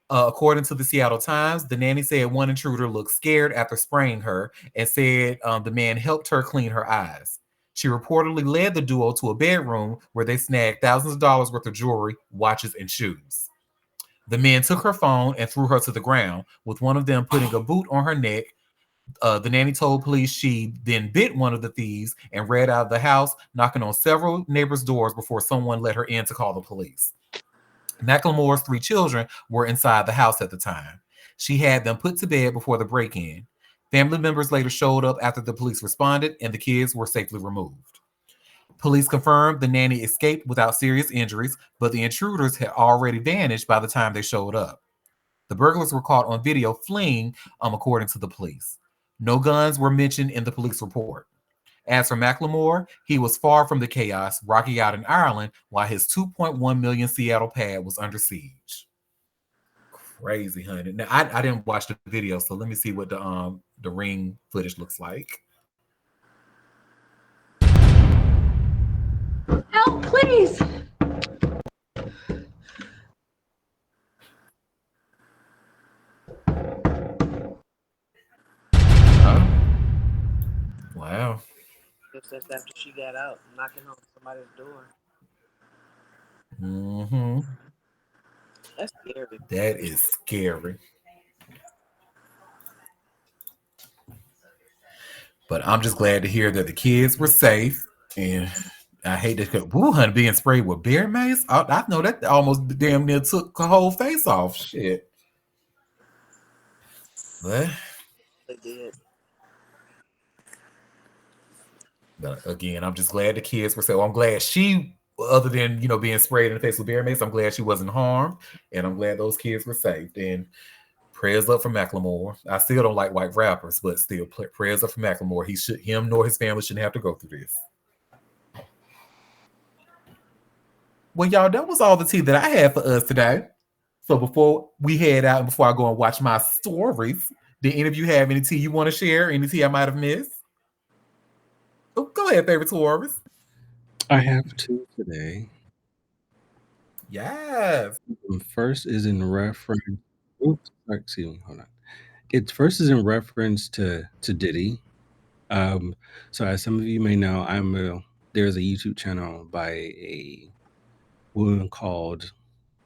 According to the Seattle Times, the nanny said one intruder looked scared after spraying her and said the man helped her clean her eyes. She reportedly led the duo to a bedroom where they snagged thousands of dollars worth of jewelry, watches, and shoes. The men took her phone and threw her to the ground, with one of them putting a boot on her neck. The nanny told police she then bit one of the thieves and ran out of the house, knocking on several neighbors' doors before someone let her in to call the police. Macklemore's 3 children were inside the house at the time. She had them put to bed before the break in. Family members later showed up after the police responded, and the kids were safely removed. Police confirmed the nanny escaped without serious injuries, but the intruders had already vanished by the time they showed up. The burglars were caught on video fleeing, according to the police. No guns were mentioned in the police report. As for Macklemore, he was far from the chaos, rocking out in Ireland while his 2.1 million Seattle pad was under siege. Crazy, honey. Now I didn't watch the video, so let me see what the ring footage looks like. Help, please! Wow. Guess that's after she got out, knocking on somebody's door. Mm-hmm. That's scary. That is scary. But I'm just glad to hear that the kids were safe. And I hate that. Woo, honey, being sprayed with bear mace. I know that almost damn near took her whole face off. Shit. But They did. Again, I'm just glad the kids were safe. I'm glad she, other than being sprayed in the face with bear mace, I'm glad she wasn't harmed, and I'm glad those kids were safe. And prayers up for Macklemore. I still don't like white rappers, but still prayers up for Macklemore. Him nor his family shouldn't have to go through this. Well, y'all, that was all the tea that I had for us today. So before we head out and before I go and watch my stories, did any of you have any tea you want to share? Any tea I might have missed? Oh, go ahead, favorite Taurus. I have two today. Yes. First is in reference. Oops, sorry, excuse me. Hold on. It first is in reference to Diddy. So as some of you may know, there's a YouTube channel by a woman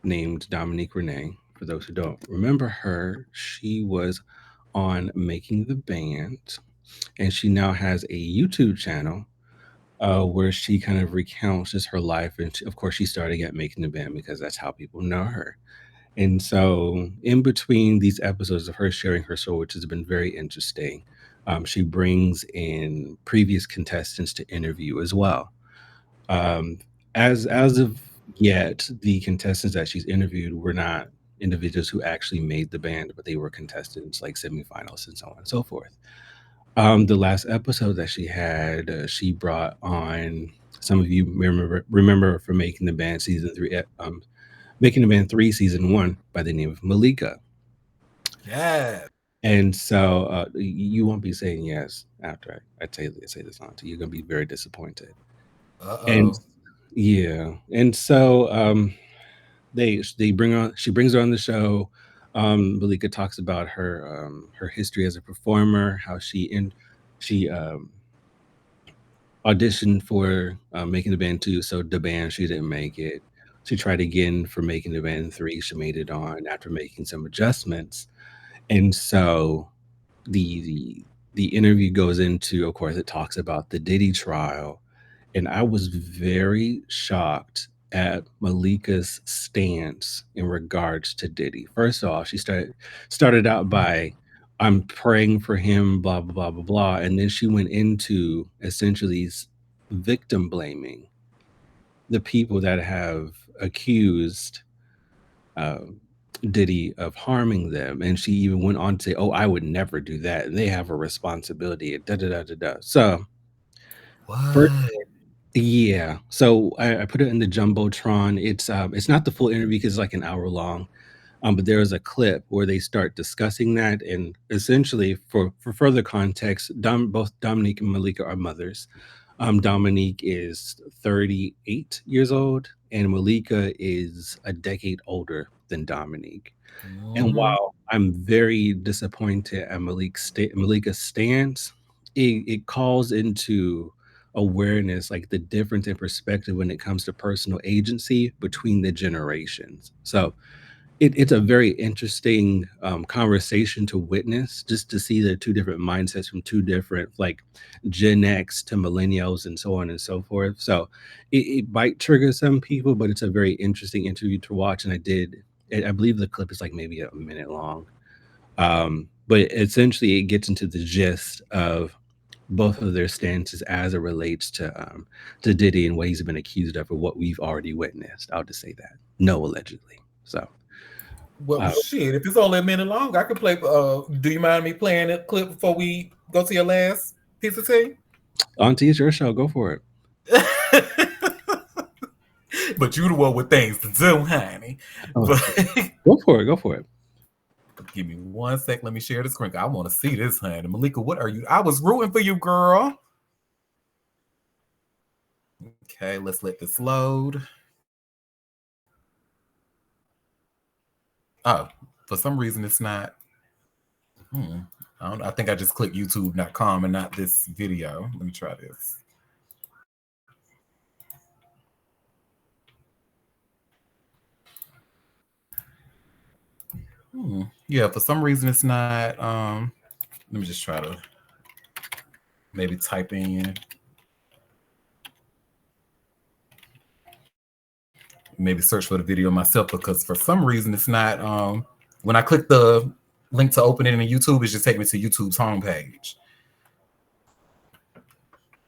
named Dominique Renee. For those who don't remember her, she was on Making the Band, and she now has a YouTube channel where she kind of recounts just her life. And of course, she started at Making the Band because that's how people know her. And so, in between these episodes of her sharing her story, which has been very interesting, she brings in previous contestants to interview as well. As of yet, the contestants that she's interviewed were not individuals who actually made the band, but they were contestants like semifinalists and so on and so forth. The last episode that she had, she brought on, some of you remember from Making the Band season 3, Making the Band 3 season 1, by the name of Malika. Yeah. And so you won't be saying yes after I say this, Auntie. You're gonna be very disappointed. And yeah, and so she brings her on the show. Malika talks about her history as a performer, how she auditioned for Making the Band 2, so the band she didn't make it. She tried again for Making the Band 3. She made it on after making some adjustments. And so the interview goes into, of course, it talks about the Diddy trial. And I was very shocked at Malika's stance in regards to Diddy. First off, she started out by, I'm praying for him, blah, blah, blah, blah, blah. And then she went into essentially victim blaming the people that have accused Diddy of harming them. And she even went on to say, oh, I would never do that. And they have a responsibility. Da, da, da, da, da. So, what? Yeah. So I put it in the Jumbotron. It's not the full interview because it's like an hour long. But there is a clip where they start discussing that, and essentially, for further context, both Dominique and Malika are mothers. Dominique is 38 years old, and Malika is a decade older than Dominique. And while I'm very disappointed at Malika's stance, it calls into awareness, like the difference in perspective when it comes to personal agency between the generations. So it's a very interesting conversation to witness, just to see the two different mindsets from two different, like Gen X to millennials and so on and so forth. So it might trigger some people, but it's a very interesting interview to watch. And I believe the clip is like maybe a minute long. But essentially, it gets into the gist of both of their stances as it relates to Diddy and what he's been accused of, or what we've already witnessed. I'll just say that. No, allegedly. So, Well, shit, if it's only a minute long, I could play. Do you mind me playing a clip before we go to your last piece of tea? Auntie, it's your show. Go for it. But you the one with things to do, honey. Oh, But go for it. Go for it. give me 1 sec. Let me share the screen. I want to see this, honey. Malika, what are you? I was rooting for you, girl. Okay, let's let this load. Oh, for some reason it's not. I think I just clicked youtube.com and not this video. Let me try this. Yeah, for some reason it's not. Let me just try to maybe type in. Maybe search for the video myself, because for some reason it's not. When I click the link to open it in YouTube, it's just taking me to YouTube's homepage.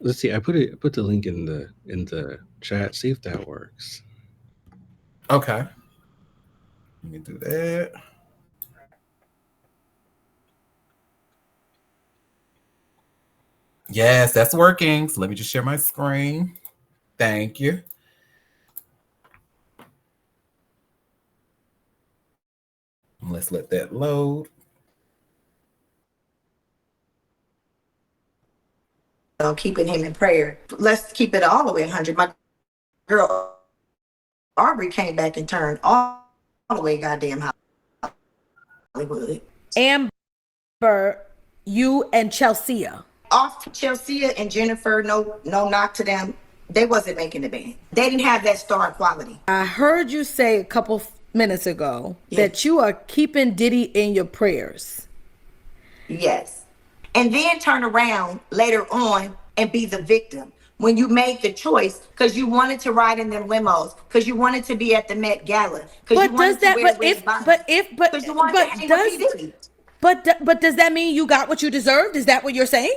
Let's see. I put the link in the chat. See if that works. Okay. Let me do that. Yes, that's working. So let me just share my screen. Thank you. Let's let that load. Keeping him in prayer. Let's keep it all the way 100. My girl Aubrey came back and turned all the way goddamn Hollywood. Amber, you and Chelsea. Off Chelsea and Jennifer, no knock to them. They wasn't making the band. They didn't have that star quality. I heard you say a couple minutes ago that you are keeping Diddy in your prayers. Yes. And then turn around later on and be the victim. When you made the choice, because you wanted to ride in them limos, because you wanted to be at the Met Gala, because you wanted to wear because you wanted to hang with P. Diddy. But does that mean you got what you deserved? Is that what you're saying?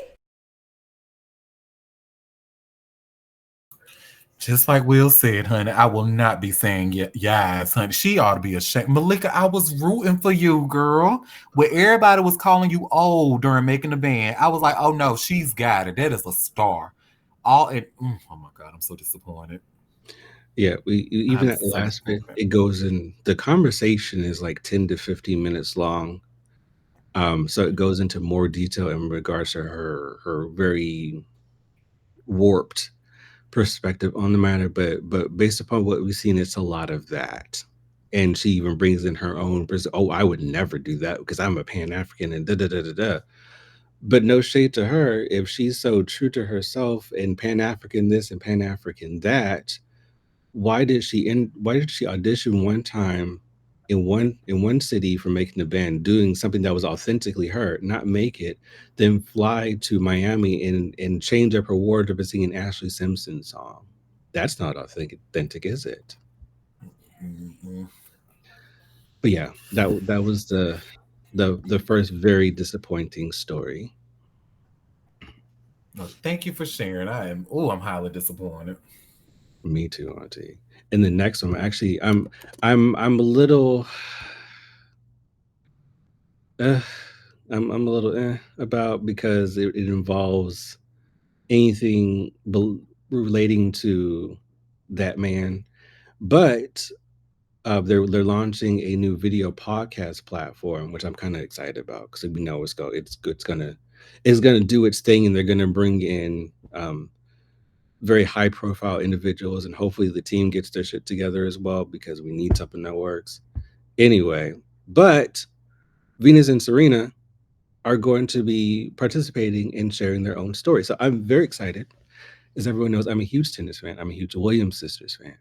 Just like Will said, honey, I will not be saying yes, honey. She ought to be ashamed. Malika, I was rooting for you, girl. Where everybody was calling you old during making the band, I was like, oh no, she's got it. That is a star. Oh my God, I'm so disappointed. Yeah, even at the last bit, it goes in. The conversation is like 10 to 15 minutes long. So it goes into more detail in regards to her very warped perspective on the matter, but based upon what we've seen, it's a lot of that. And she even brings in her own oh, I would never do that because I'm a Pan-African and da da da da da. But no shade to her, if she's so true to herself and Pan-African this and Pan-African that, why did she audition one time in one city for making the band, doing something that was authentically her, not make it, then fly to Miami and change up her wardrobe and sing an Ashley Simpson song? That's not authentic, is it? Mm-hmm. But yeah, that was the first very disappointing story. Well, thank you for sharing. I'm highly disappointed. Me too, Auntie. And the next one, actually, I'm a little I'm a little about, because it involves anything relating to that man. But they're launching a new video podcast platform, which I'm kind of excited about, because we know it's gonna do its thing, and they're gonna bring in very high profile individuals, and hopefully the team gets their shit together as well, because we need something that works. Anyway, but Venus and Serena are going to be participating and sharing their own story. So I'm very excited. As everyone knows, I'm a huge tennis fan. I'm a huge Williams sisters fan.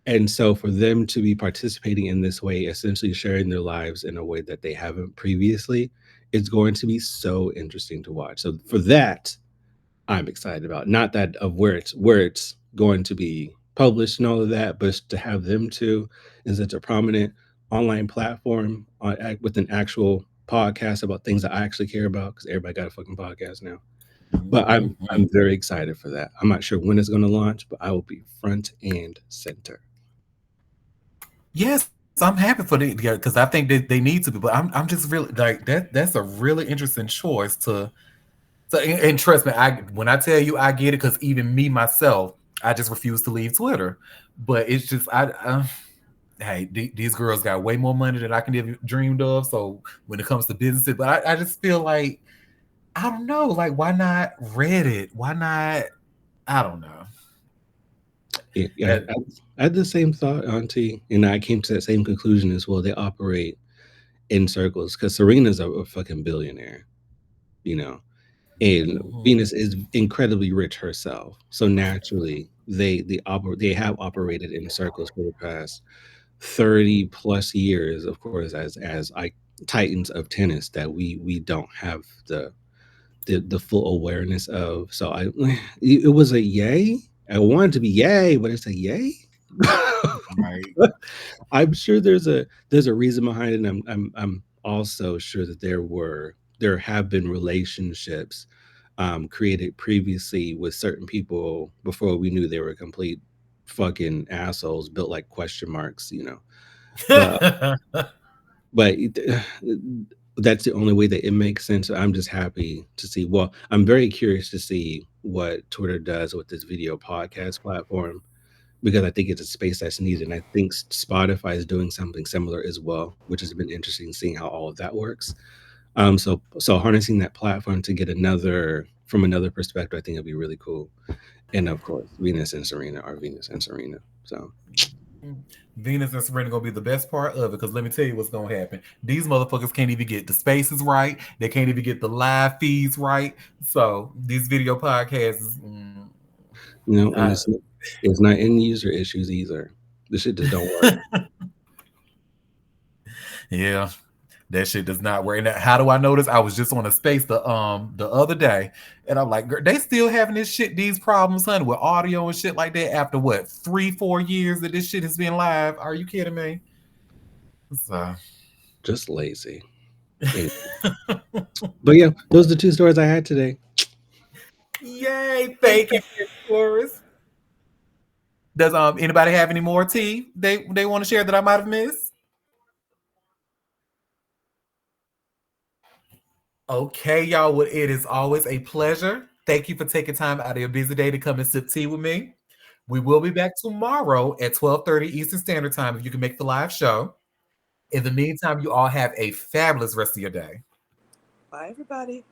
And so for them to be participating in this way, essentially sharing their lives in a way that they haven't previously, it's going to be so interesting to watch. So for that, I'm excited about. Not that of where it's going to be published and all of that, but to have them two in such a prominent online platform with an actual podcasts about things that I actually care about because everybody got a fucking podcast now. But I'm very excited for that. I'm not sure when it's going to launch, but I will be front and center. Yes, I'm happy for the because I think that they need to be, but I'm just really like that. That's a really interesting choice to. So and trust me, I when I tell you I get it because even me myself, I just refuse to leave Twitter. But it's just hey, these girls got way more money than I can have dreamed of. So when it comes to businesses, but I just feel like I don't know, like why not Reddit? Why not? I don't know. Yeah, I had the same thought, Auntie, and I came to that same conclusion as well. They operate in circles because Serena's a fucking billionaire, you know, and Venus is incredibly rich herself. So naturally, they have operated in circles for the past 30 plus years, of course, as titans of tennis that we don't have the full awareness of. So it was a yay. I wanted to be yay, but it's a yay. Right. I'm sure there's a reason behind it. And I'm also sure that there have been relationships created previously with certain people before we knew they were complete fucking assholes built like question marks, you know. But that's the only way that it makes sense. I'm just happy to see. Well, I'm very curious to see what Twitter does with this video podcast platform because I think it's a space that's needed. And I think Spotify is doing something similar as well, which has been interesting seeing how all of that works. So harnessing that platform to get from another perspective, I think it'd be really cool. And of course, Venus and Serena are Venus and Serena. So Venus and Serena gonna be the best part of it because let me tell you what's gonna happen. These motherfuckers can't even get the spaces right. They can't even get the live feeds right. So these video podcasts, and it's not end user issues either. This shit just don't work. Yeah, that shit does not work. And how do I know this? I was just on a space the other day, and I'm like, they still having these problems, honey, with audio and shit like that after what 3-4 years that this shit has been live. Are you kidding me? So just lazy. Anyway. But yeah, those are the two stories I had today. Yay! Thank you, Taurus. Does anybody have any more tea they want to share that I might have missed? Okay, y'all. Well, it is always a pleasure. Thank you for taking time out of your busy day to come and sip tea with me. We will be back tomorrow at 12:30 Eastern Standard Time if you can make the live show. In the meantime, you all have a fabulous rest of your day. Bye, everybody.